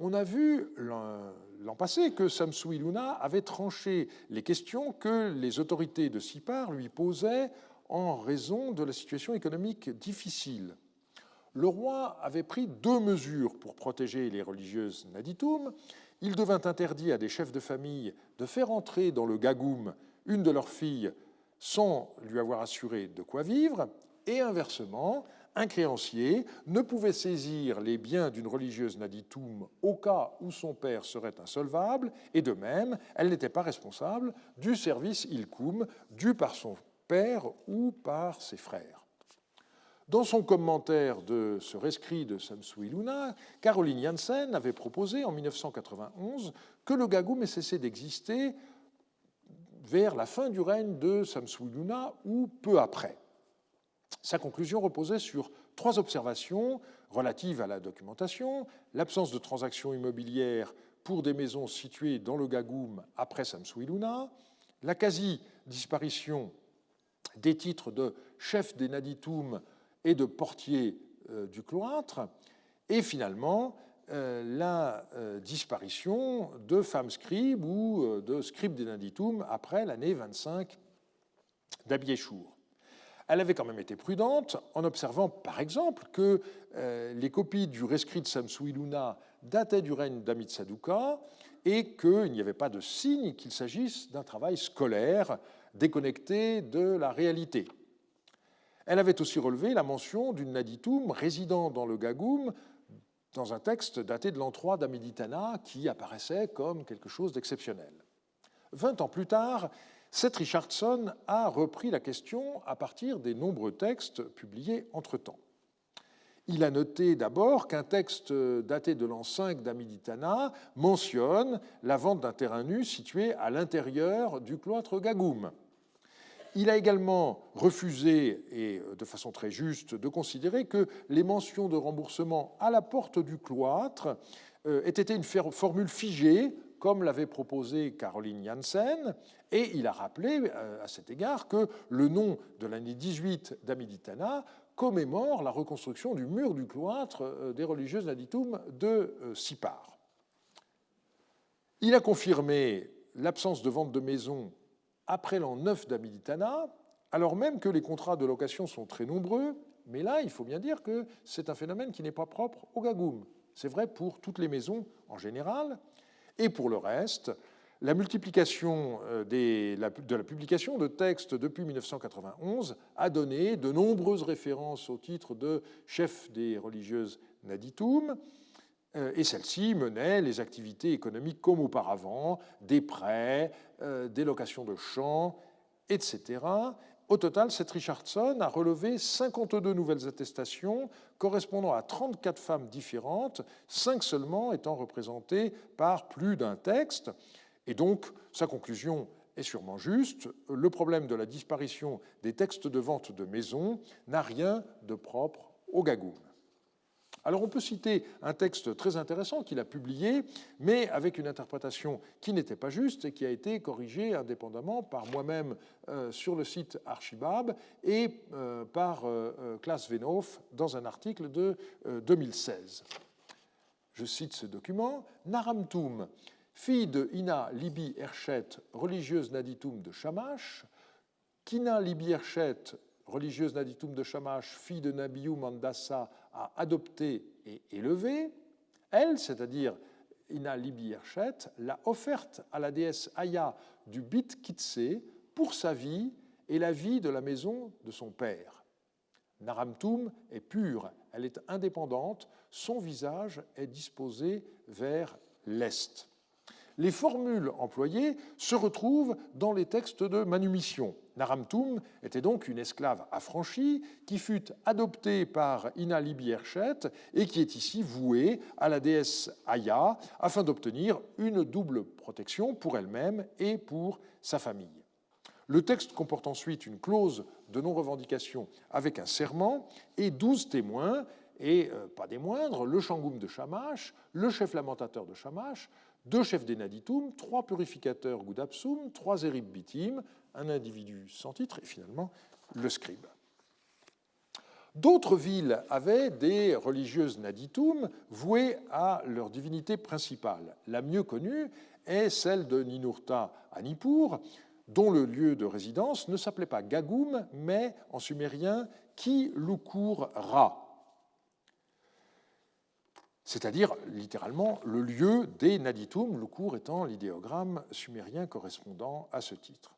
On a vu l'an passé que Samsu-Iluna avait tranché les questions que les autorités de Sipar lui posaient en raison de la situation économique difficile. Le roi avait pris 2 mesures pour protéger les religieuses Naditum. Il devint interdit à des chefs de famille de faire entrer dans le Gagoum une de leurs filles sans lui avoir assuré de quoi vivre, et inversement, un créancier ne pouvait saisir les biens d'une religieuse Naditum au cas où son père serait insolvable, et de même, elle n'était pas responsable du service ilkum dû par son père ou par ses frères. Dans son commentaire de ce rescrit de Samsu-Iluna, Caroline Janssen avait proposé en 1991 que le Gagoum ait cessé d'exister vers la fin du règne de Samsu-Iluna ou peu après. Sa conclusion reposait sur 3 observations relatives à la documentation: l'absence de transactions immobilières pour des maisons situées dans le Gagoum après Samsu-Iluna, la quasi-disparition des titres de chef des Naditum et de portier du cloître, et finalement la disparition de femmes scribes ou de scribes des Naditum après l'année 25 d'Abiéchour. Elle avait quand même été prudente en observant, par exemple, que les copies du rescrit de Samsu-Iluna dataient du règne d'Amitsaduka et qu'il n'y avait pas de signe qu'il s'agisse d'un travail scolaire déconnecté de la réalité. Elle avait aussi relevé la mention d'une Naditum résidant dans le Gagoum dans un texte daté de l'an 3 d'Amiditana qui apparaissait comme quelque chose d'exceptionnel. 20 ans plus tard, Seth Richardson a repris la question à partir des nombreux textes publiés entre-temps. Il a noté d'abord qu'un texte daté de l'an 5 d'Amiditana mentionne la vente d'un terrain nu situé à l'intérieur du cloître Gagoum. Il a également refusé, et de façon très juste, de considérer que les mentions de remboursement à la porte du cloître aient été une formule figée, comme l'avait proposé Caroline Janssen, et il a rappelé à cet égard que le nom de l'année 18 d'Amiditana commémore la reconstruction du mur du cloître des religieuses Naditum de Sipar. Il a confirmé l'absence de vente de maisons après l'an 9 d'Amiditana, alors même que les contrats de location sont très nombreux, mais là, il faut bien dire que c'est un phénomène qui n'est pas propre au Gagoum. C'est vrai pour toutes les maisons en général, et pour le reste, la multiplication de la publication de textes depuis 1991 a donné de nombreuses références au titre de chef des religieuses Naditum, et celle-ci menait les activités économiques comme auparavant, des prêts, des locations de champs, etc. Au total, cette Richardson a relevé 52 nouvelles attestations correspondant à 34 femmes différentes, 5 seulement étant représentées par plus d'un texte. Et donc, sa conclusion est sûrement juste, le problème de la disparition des textes de vente de maisons n'a rien de propre au Gagoum. Alors on peut citer un texte très intéressant qu'il a publié, mais avec une interprétation qui n'était pas juste et qui a été corrigée indépendamment par moi-même sur le site Archibab et par Klaas Venhoff dans un article de 2016. Je cite ce document. Naramtum, fille de Ina Libi Erchet, religieuse Naditum de Shamash, Kina Libi Erchet, religieuse Naditum de Shamash, fille de Nabiou Mandassa, a adopté et élevé, elle, c'est-à-dire Ina Libi Erchet, l'a offerte à la déesse Aya du Bit Kitse pour sa vie et la vie de la maison de son père. Naramtum est pure, elle est indépendante, son visage est disposé vers l'est. Les formules employées se retrouvent dans les textes de manumission. Naramtum était donc une esclave affranchie qui fut adoptée par Ina Libi Erchet et qui est ici vouée à la déesse Aya afin d'obtenir une double protection pour elle-même et pour sa famille. Le texte comporte ensuite une clause de non-revendication avec un serment et 12 témoins, et pas des moindres, le Shangoum de Shamash, le chef lamentateur de Shamash, 2 chefs des Naditum, 3 purificateurs Gudapsum, 3 Erib Bitim, un individu sans titre et finalement le scribe. D'autres villes avaient des religieuses Naditum vouées à leur divinité principale. La mieux connue est celle de Ninurta à Nippur, dont le lieu de résidence ne s'appelait pas Gagoum, mais en sumérien Ki-Lukur-Ra, c'est-à-dire littéralement le lieu des Naditum, Lukur étant l'idéogramme sumérien correspondant à ce titre.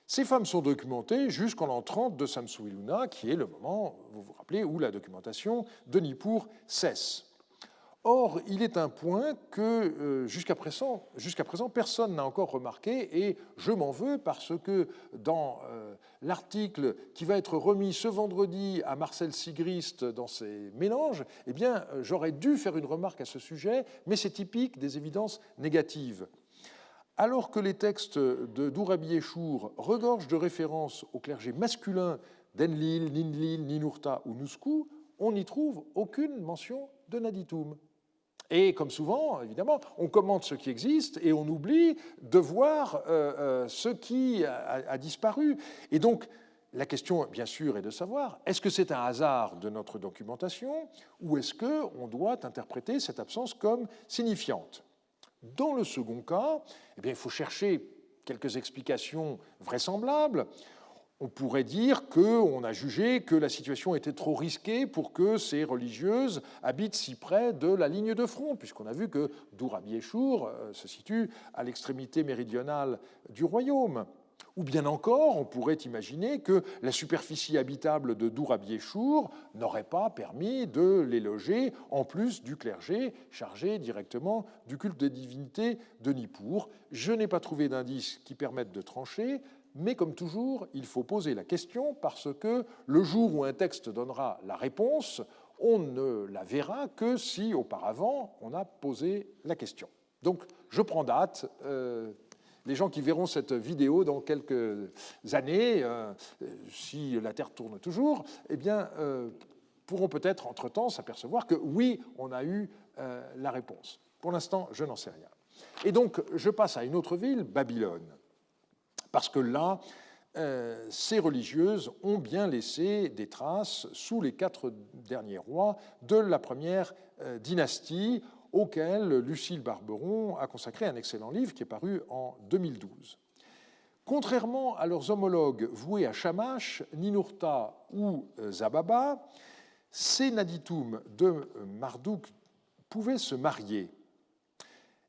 Ces femmes sont documentées jusqu'en l'an 30 de Samsu-Iluna, qui est le moment, vous vous rappelez, où la documentation de Nippur cesse. Or, il est un point que jusqu'à présent, personne n'a encore remarqué, et je m'en veux parce que dans l'article qui va être remis ce vendredi à Marcel Sigrist dans ses mélanges, eh bien, j'aurais dû faire une remarque à ce sujet, mais c'est typique des évidences négatives. Alors que les textes de Dourabi Eshour regorgent de références au clergé masculin d'Enlil, Ninlil, Ninurta ou Nusku, on n'y trouve aucune mention de Naditum. Et comme souvent, évidemment, on commente ce qui existe et on oublie de voir ce qui a disparu. Et donc, la question, bien sûr, est de savoir, est-ce que c'est un hasard de notre documentation ou est-ce qu'on doit interpréter cette absence comme signifiante ? Dans le second cas, eh bien, il faut chercher quelques explications vraisemblables. On pourrait dire qu'on a jugé que la situation était trop risquée pour que ces religieuses habitent si près de la ligne de front, puisqu'on a vu que Dourabi Eshour se situe à l'extrémité méridionale du royaume. Ou bien encore, on pourrait imaginer que la superficie habitable de Dourabi Eshour n'aurait pas permis de les loger, en plus du clergé chargé directement du culte des divinités de Nippur. Je n'ai pas trouvé d'indices qui permettent de trancher, mais comme toujours, il faut poser la question parce que le jour où un texte donnera la réponse, On ne la verra que si auparavant on a posé la question. Donc je prends date. Les gens qui verront cette vidéo dans quelques années, si la Terre tourne toujours, eh bien, pourront peut-être entre-temps s'apercevoir que oui, on a eu la réponse. Pour l'instant, je n'en sais rien. Et donc, je passe à une autre ville, Babylone, parce que là, ces religieuses ont bien laissé des traces sous les 4 derniers rois de la première dynastie, auquel Lucile Barberon a consacré un excellent livre qui est paru en 2012. Contrairement à leurs homologues voués à Shamash, Ninurta ou Zababa, ces Naditum de Marduk pouvaient se marier.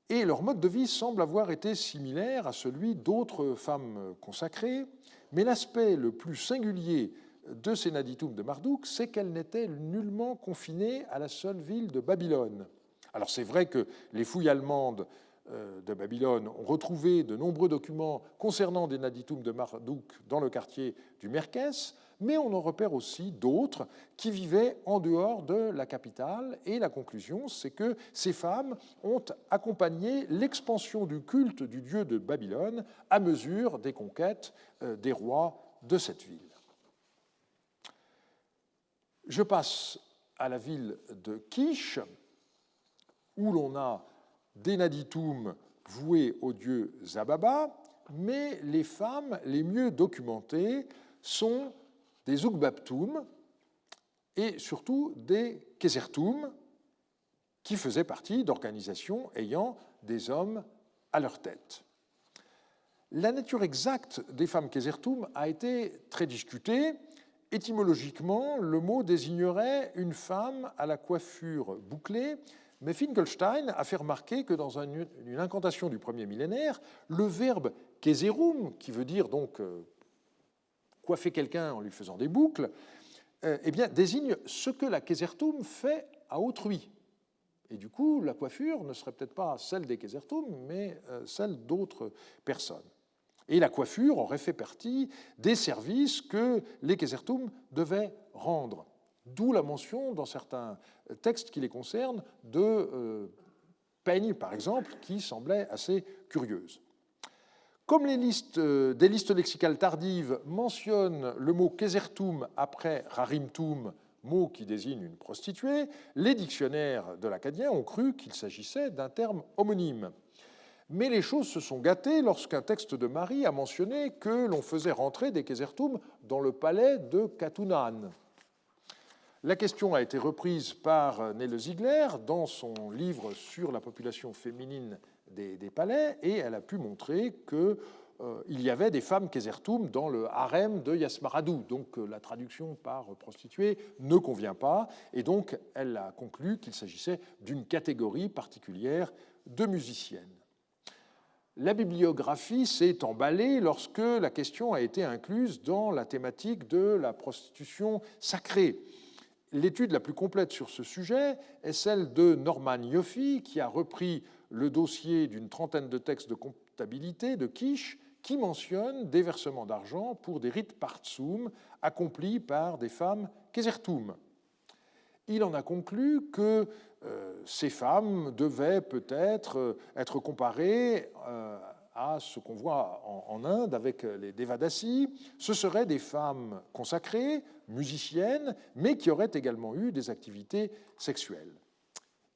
Et leur mode de vie semble avoir été similaire à celui d'autres femmes consacrées, mais l'aspect le plus singulier de ces Naditum de Marduk, c'est qu'elles n'étaient nullement confinées à la seule ville de Babylone. Alors c'est vrai que les fouilles allemandes de Babylone ont retrouvé de nombreux documents concernant des Naditum de Marduk dans le quartier du Merkès, mais on en repère aussi d'autres qui vivaient en dehors de la capitale. Et la conclusion, c'est que ces femmes ont accompagné l'expansion du culte du dieu de Babylone à mesure des conquêtes des rois de cette ville. Je passe à la ville de Kish, où l'on a des Naditum voués au dieu Zababa, mais les femmes les mieux documentées sont des Ugbaptum et surtout des Kesertum, qui faisaient partie d'organisations ayant des hommes à leur tête. La nature exacte des femmes Kesertum a été très discutée. Étymologiquement, le mot désignerait une femme à la coiffure bouclée, mais Finkelstein a fait remarquer que dans une incantation du premier millénaire, le verbe keserum, qui veut dire donc coiffer quelqu'un en lui faisant des boucles, eh bien, désigne ce que la kesertum fait à autrui. Et du coup, la coiffure ne serait peut-être pas celle des kesertum, mais celle d'autres personnes. Et la coiffure aurait fait partie des services que les kesertum devaient rendre. D'où la mention, dans certains textes qui les concernent, de peignes, par exemple, qui semblaient assez curieuses. Comme des listes lexicales tardives mentionnent le mot kesertum après rarimtum, mot qui désigne une prostituée, les dictionnaires de l'acadien ont cru qu'il s'agissait d'un terme homonyme. Mais les choses se sont gâtées lorsqu'un texte de Marie a mentionné que l'on faisait rentrer des kesertum dans le palais de Katunan. La question a été reprise par Nele Ziegler dans son livre sur la population féminine des palais, et elle a pu montrer qu'il y avait des femmes kesertum dans le harem de Yasmaradou. Donc la traduction par prostituée ne convient pas, et donc elle a conclu qu'il s'agissait d'une catégorie particulière de musiciennes. La bibliographie s'est emballée lorsque la question a été incluse dans la thématique de la prostitution sacrée. L'étude la plus complète sur ce sujet est celle de Norman Yoffe, qui a repris le dossier d'une trentaine de textes de comptabilité de Kish, qui mentionne des versements d'argent pour des rites partsum accomplis par des femmes kesertum. Il en a conclu que ces femmes devaient peut-être être comparées à ce qu'on voit en Inde avec les Devadasi. Ce seraient des femmes consacrées, musiciennes, mais qui auraient également eu des activités sexuelles.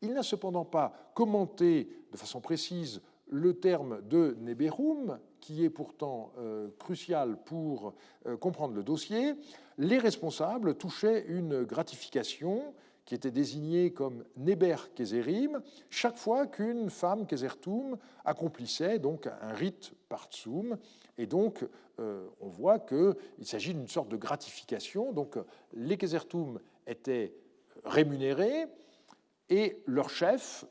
Il n'a cependant pas commenté de façon précise le terme de Neberum, qui est pourtant crucial pour comprendre le dossier. Les responsables touchaient une gratification qui était désignée comme Neber Keserim, chaque fois qu'une femme Kesertum accomplissait donc un rite partsum. Et donc, on voit qu'il s'agit d'une sorte de gratification. Donc, les Kesertum étaient rémunérés, et leurs chefs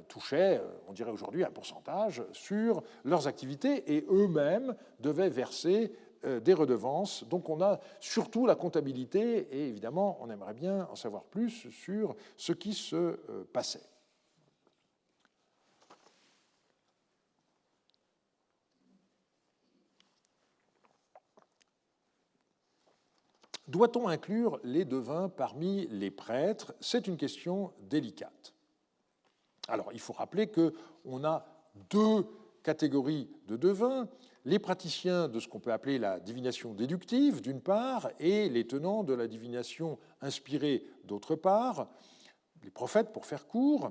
touchaient, on dirait aujourd'hui, un pourcentage sur leurs activités, et eux-mêmes devaient verser des redevances. Donc on a surtout la comptabilité, et évidemment, on aimerait bien en savoir plus sur ce qui se passait. Doit-on inclure les devins parmi les prêtres? C'est une question délicate. Alors, il faut rappeler qu'on a deux catégories de devins, les praticiens de ce qu'on peut appeler la divination déductive, d'une part, et les tenants de la divination inspirée, d'autre part, les prophètes, pour faire court.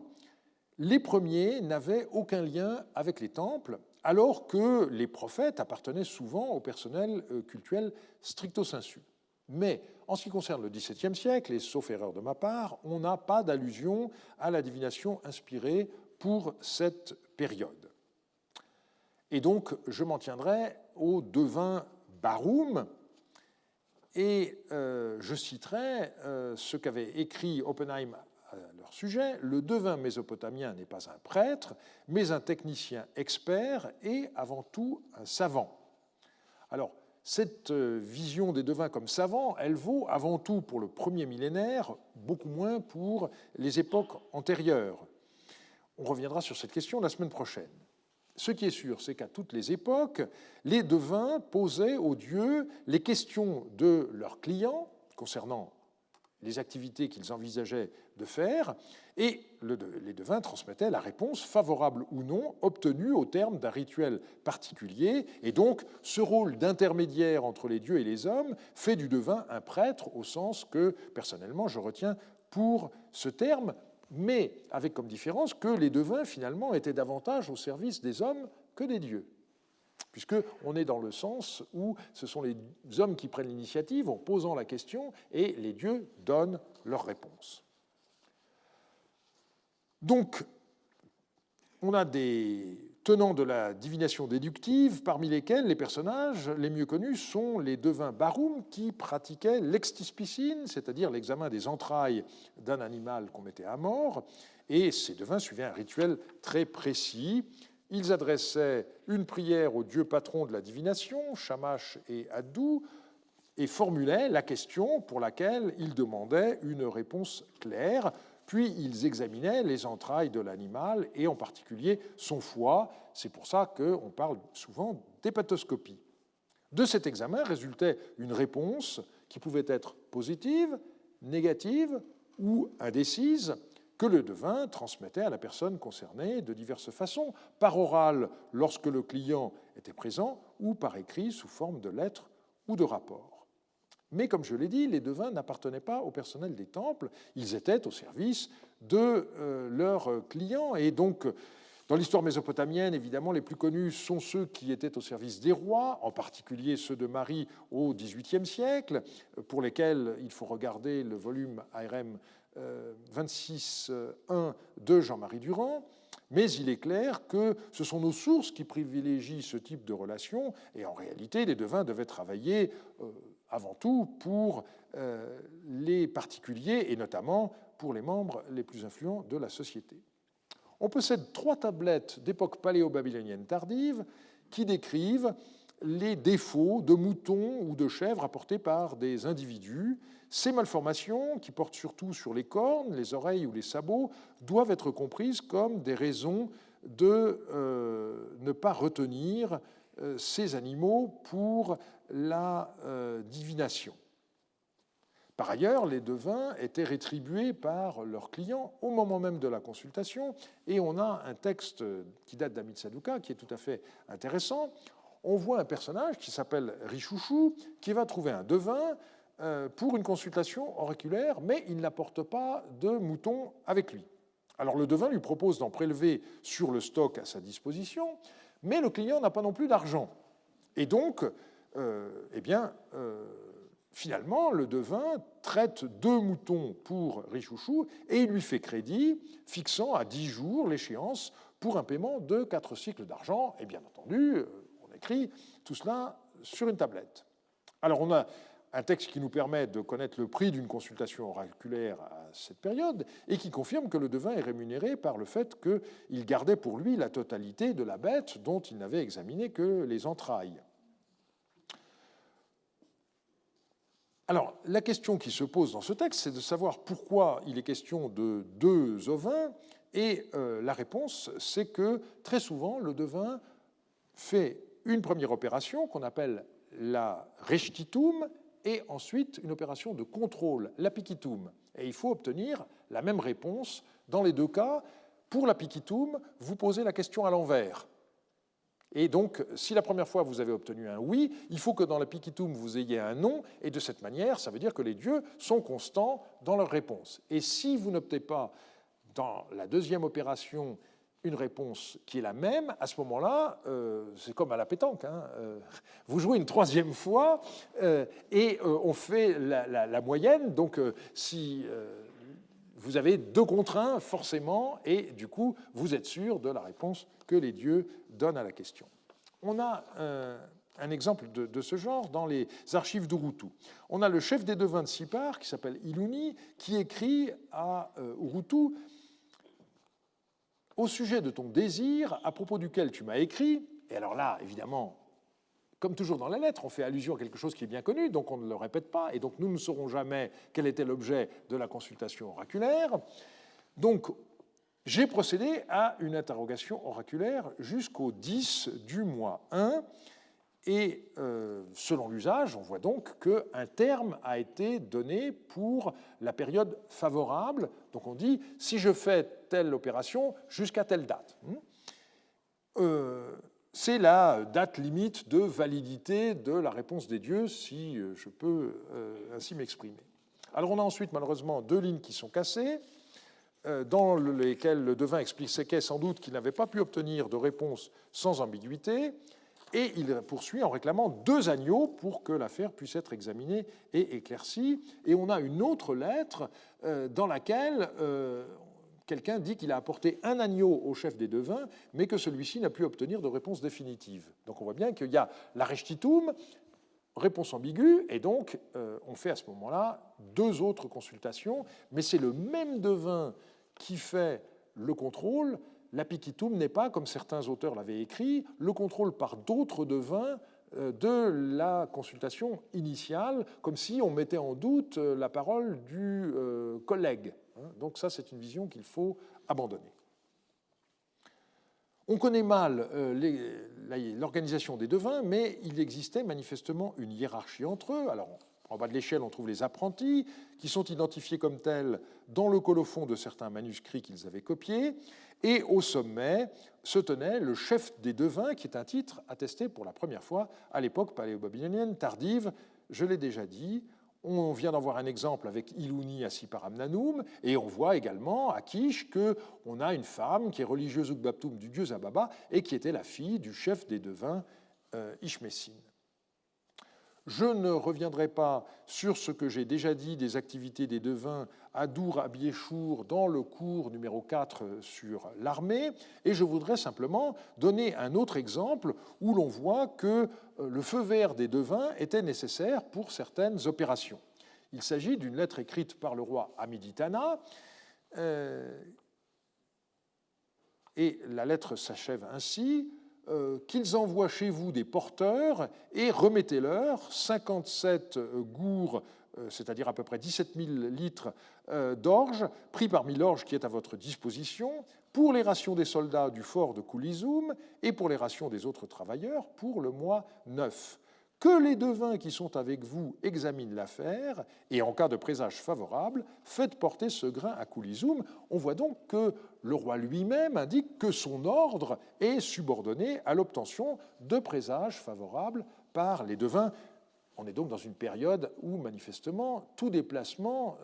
Les premiers n'avaient aucun lien avec les temples, alors que les prophètes appartenaient souvent au personnel cultuel stricto sensu. Mais en ce qui concerne le XVIIe siècle, et sauf erreur de ma part, on n'a pas d'allusion à la divination inspirée pour cette période. Et donc, je m'en tiendrai aux devins Barum, et je citerai ce qu'avait écrit Oppenheim à leur sujet. Le devin mésopotamien n'est pas un prêtre, mais un technicien expert et avant tout un savant. Alors, cette vision des devins comme savants, elle vaut avant tout pour le premier millénaire, beaucoup moins pour les époques antérieures. On reviendra sur cette question la semaine prochaine. Ce qui est sûr, c'est qu'à toutes les époques, les devins posaient aux dieux les questions de leurs clients concernant les activités qu'ils envisageaient de faire, et les devins transmettaient la réponse, favorable ou non, obtenue au terme d'un rituel particulier. Et donc, ce rôle d'intermédiaire entre les dieux et les hommes fait du devin un prêtre, au sens que, personnellement, je retiens pour ce terme, mais avec comme différence que les devins, finalement, étaient davantage au service des hommes que des dieux, puisqu'on est dans le sens où ce sont les hommes qui prennent l'initiative en posant la question et les dieux donnent leur réponse. Donc, on a des tenants de la divination déductive, parmi lesquels les personnages les mieux connus sont les devins Barum qui pratiquaient l'extispicine, c'est-à-dire l'examen des entrailles d'un animal qu'on mettait à mort, et ces devins suivaient un rituel très précis. Ils adressaient une prière au dieu patron de la divination, Shamash et Addu, et formulaient la question pour laquelle ils demandaient une réponse claire. Puis ils examinaient les entrailles de l'animal et en particulier son foie. C'est pour ça qu'on parle souvent d'hépatoscopie. De cet examen résultait une réponse qui pouvait être positive, négative ou indécise, que le devin transmettait à la personne concernée de diverses façons, par oral lorsque le client était présent ou par écrit sous forme de lettres ou de rapports. Mais comme je l'ai dit, les devins n'appartenaient pas au personnel des temples, ils étaient au service de leurs clients. Et donc, dans l'histoire mésopotamienne, évidemment, les plus connus sont ceux qui étaient au service des rois, en particulier ceux de Marie au XVIIIe siècle, pour lesquels il faut regarder le volume ARM 26.1 de Jean-Marie Durand. Mais il est clair que ce sont nos sources qui privilégient ce type de relation, et en réalité, les devins devaient travailler avant tout pour les particuliers, et notamment pour les membres les plus influents de la société. On possède 3 tablettes d'époque paléo-babylonienne tardive qui décrivent les défauts de moutons ou de chèvres apportés par des individus. Ces malformations, qui portent surtout sur les cornes, les oreilles ou les sabots, doivent être comprises comme des raisons de ne pas retenir ces animaux pour la divination. Par ailleurs, les devins étaient rétribués par leurs clients au moment même de la consultation, et on a un texte qui date d'Amit Saduqa qui est tout à fait intéressant. On voit un personnage qui s'appelle Richouchou qui va trouver un devin pour une consultation auriculaire, mais il n'apporte pas de mouton avec lui. Alors le devin lui propose d'en prélever sur le stock à sa disposition, mais le client n'a pas non plus d'argent. Et donc, finalement, le devin traite 2 moutons pour Richouchou et il lui fait crédit, fixant à 10 jours l'échéance pour un paiement de 4 cycles d'argent. Et bien entendu, on écrit tout cela sur une tablette. Alors on a un texte qui nous permet de connaître le prix d'une consultation oraculaire à cette période et qui confirme que le devin est rémunéré par le fait qu'il gardait pour lui la totalité de la bête dont il n'avait examiné que les entrailles. Alors, la question qui se pose dans ce texte, c'est de savoir pourquoi il est question de 2 ovins, et la réponse, c'est que très souvent, le devin fait une première opération qu'on appelle la rechtitum, et ensuite une opération de contrôle, l'apikitum. Et il faut obtenir la même réponse dans les deux cas. Pour l'apikitum, vous posez la question à l'envers. Et donc, si la première fois vous avez obtenu un oui, il faut que dans l'apikitum vous ayez un non, et de cette manière, ça veut dire que les dieux sont constants dans leur réponse. Et si vous n'obtenez pas dans la deuxième opération une réponse qui est la même, à ce moment-là, c'est comme à la pétanque, hein, vous jouez une troisième fois et on fait la moyenne. Donc, si vous avez 2 contre 1, forcément, et du coup, vous êtes sûr de la réponse que les dieux donnent à la question. On a un exemple de ce genre dans les archives d'Urutu. On a le chef des devins de Sipar, qui s'appelle Iluni, qui écrit à Urutu: « Au sujet de ton désir, à propos duquel tu m'as écrit », et alors là, évidemment, comme toujours dans la lettre, on fait allusion à quelque chose qui est bien connu, donc on ne le répète pas, et donc nous ne saurons jamais quel était l'objet de la consultation oraculaire. Donc, j'ai procédé à une interrogation oraculaire jusqu'au 10 du mois 1, et selon l'usage, on voit donc qu'un terme a été donné pour la période favorable. Donc on dit, si je fais telle opération jusqu'à telle date. C'est la date limite de validité de la réponse des dieux, si je peux ainsi m'exprimer. Alors on a ensuite malheureusement 2 lignes qui sont cassées, dans lesquelles le devin expliquait sans doute qu'il n'avait pas pu obtenir de réponse sans ambiguïté, et il poursuit en réclamant 2 agneaux pour que l'affaire puisse être examinée et éclaircie. Et on a une autre lettre dans laquelle quelqu'un dit qu'il a apporté un agneau au chef des devins, mais que celui-ci n'a pu obtenir de réponse définitive. Donc on voit bien qu'il y a la reštitum, réponse ambiguë, et donc on fait à ce moment-là 2 autres consultations, mais c'est le même devin qui fait le contrôle. L'apikitum n'est pas, comme certains auteurs l'avaient écrit, le contrôle par d'autres devins de la consultation initiale, comme si on mettait en doute la parole du collègue. Donc ça, c'est une vision qu'il faut abandonner. On connaît mal l'organisation des devins, mais il existait manifestement une hiérarchie entre eux. Alors, en bas de l'échelle, on trouve les apprentis, qui sont identifiés comme tels dans le colophon de certains manuscrits qu'ils avaient copiés. Et au sommet se tenait le chef des devins, qui est un titre attesté pour la première fois à l'époque paléo-babylonienne tardive. Je l'ai déjà dit. On vient d'en voir un exemple avec Iluni à Siparamnanum, et on voit également à Kish qu'on a une femme qui est religieuse Ugbaptum du dieu Zababa et qui était la fille du chef des devins Ishmessine. Je ne reviendrai pas sur ce que j'ai déjà dit des activités des devins à Dour Abiéchour dans le cours numéro 4 sur l'armée, et je voudrais simplement donner un autre exemple où l'on voit que le feu vert des devins était nécessaire pour certaines opérations. Il s'agit d'une lettre écrite par le roi Amiditana, et la lettre s'achève ainsi: qu'ils envoient chez vous des porteurs et remettez-leur 57 gourds, c'est-à-dire à peu près 17 000 litres d'orge, pris parmi l'orge qui est à votre disposition, pour les rations des soldats du fort de Koulizoum et pour les rations des autres travailleurs pour le mois 9. Que les devins qui sont avec vous examinent l'affaire, et en cas de présage favorable, faites porter ce grain à Koulizoum. On voit donc que le roi lui-même indique que son ordre est subordonné à l'obtention de présages favorables par les devins. On est donc dans une période où, manifestement, tout déplacement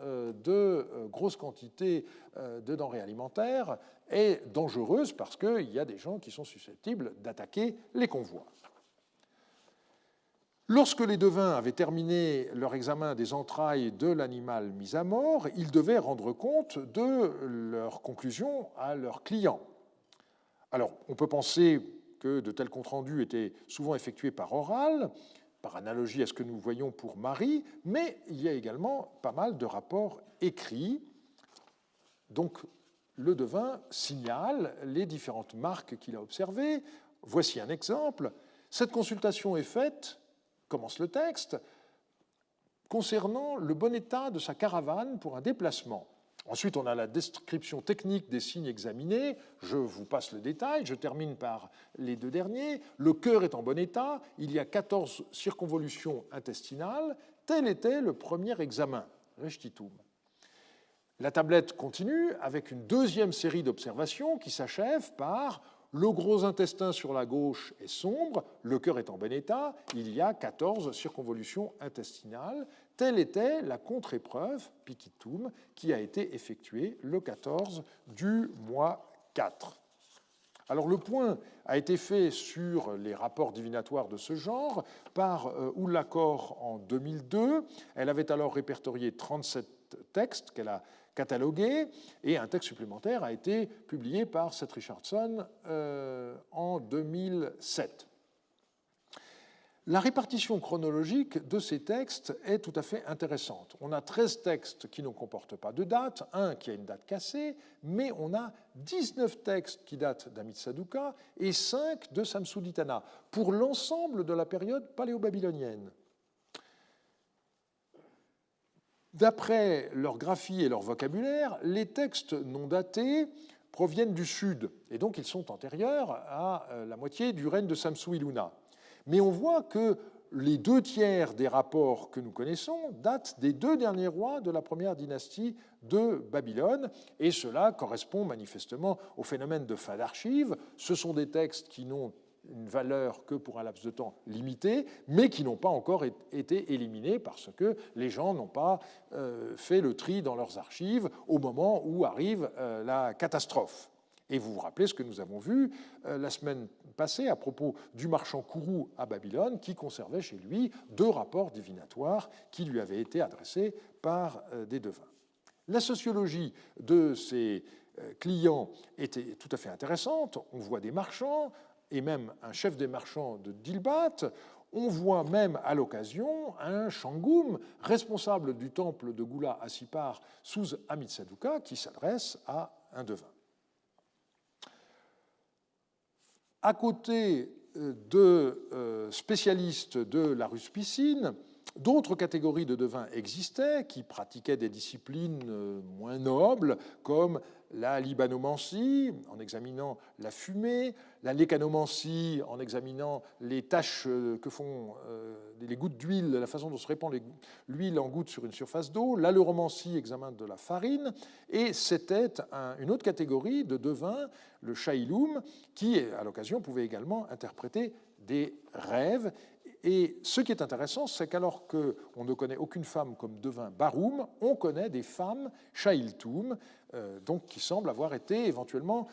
de grosses quantités de denrées alimentaires est dangereuse parce qu'il y a des gens qui sont susceptibles d'attaquer les convois. Lorsque les devins avaient terminé leur examen des entrailles de l'animal mis à mort, ils devaient rendre compte de leurs conclusions à leurs clients. Alors, on peut penser que de tels comptes rendus étaient souvent effectués par oral, par analogie à ce que nous voyons pour Marie, mais il y a également pas mal de rapports écrits. Donc, le devin signale les différentes marques qu'il a observées. Voici un exemple. Cette consultation est faite, commence le texte, concernant le bon état de sa caravane pour un déplacement. Ensuite, on a la description technique des signes examinés. Je vous passe le détail. Je termine par les 2 derniers. Le cœur est en bon état. Il y a 14 circonvolutions intestinales Tel était le premier examen, Reshtitum. La tablette continue avec une deuxième série d'observations qui s'achève par le gros intestin sur la gauche est sombre, le cœur est en bon état, il y a 14 circonvolutions intestinales. Telle était la contre-épreuve, Pikitum, qui a été effectuée le 14 du mois 4. Alors le point a été fait sur les rapports divinatoires de ce genre par Ulla Kor en 2002. Elle avait alors répertorié 37 textes qu'elle a catalogués et un texte supplémentaire a été publié par Seth Richardson en 2007. La répartition chronologique de ces textes est tout à fait intéressante. On a 13 textes qui ne comportent pas de date, un qui a une date cassée, mais on a 19 textes qui datent d'Amit-Saduqa et 5 de Samsuditana, pour l'ensemble de la période paléo-babylonienne. D'après leur graphie et leur vocabulaire, les textes non datés proviennent du sud, et donc ils sont antérieurs à la moitié du règne de Samsu-Iluna. Mais on voit que les 2/3 des rapports que nous connaissons datent des 2 derniers rois de la première dynastie de Babylone, et cela correspond manifestement au phénomène de fin d'archives. Ce sont des textes qui n'ont une valeur que pour un laps de temps limité, mais qui n'ont pas encore été éliminés parce que les gens n'ont pas fait le tri dans leurs archives au moment où arrive la catastrophe. Et vous vous rappelez ce que nous avons vu la semaine passée à propos du marchand Kourou à Babylone qui conservait chez lui 2 rapports divinatoires qui lui avaient été adressés par des devins. La sociologie de ces clients était tout à fait intéressante. On voit des marchands et même un chef des marchands de Dilbat. On voit même à l'occasion un Shangoum, responsable du temple de Gula à Sipar sous Amit-Saduqa, qui s'adresse à un devin. À côté de spécialistes de la ruspicine, d'autres catégories de devins existaient qui pratiquaient des disciplines moins nobles, comme la libanomancie, en examinant la fumée, la lécanomancie, en examinant les taches que font les gouttes d'huile, la façon dont se répand l'huile en gouttes sur une surface d'eau, l'aleuromancie, examen de la farine, et c'était une autre catégorie de devins, le shailum, qui, à l'occasion, pouvait également interpréter des rêves. Et ce qui est intéressant, c'est qu'alors qu'on ne connaît aucune femme comme devin baroum, on connaît des femmes shailtum, donc qui semblent avoir été éventuellement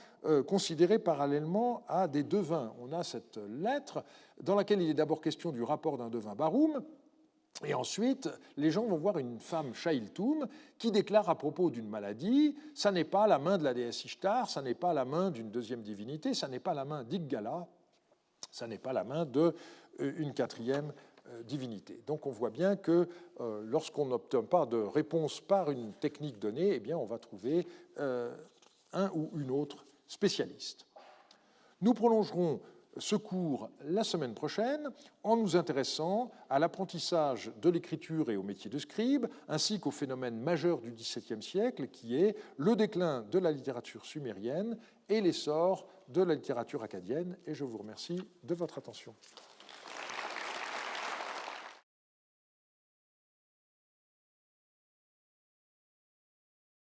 considérées parallèlement à des devins. On a cette lettre dans laquelle il est d'abord question du rapport d'un devin baroum, et ensuite, les gens vont voir une femme shailtum qui déclare à propos d'une maladie, ça n'est pas la main de la déesse Ishtar, ça n'est pas la main d'une deuxième divinité, ça n'est pas la main d'Iggala, ça n'est pas la main d'une 4e divinité. Donc on voit bien que lorsqu'on n'obtient pas de réponse par une technique donnée, eh bien on va trouver un ou une autre spécialiste. Nous prolongerons ce cours la semaine prochaine en nous intéressant à l'apprentissage de l'écriture et au métier de scribe, ainsi qu'au phénomène majeur du XVIIe siècle, qui est le déclin de la littérature sumérienne et l'essor de la littérature akkadienne. Et je vous remercie de votre attention.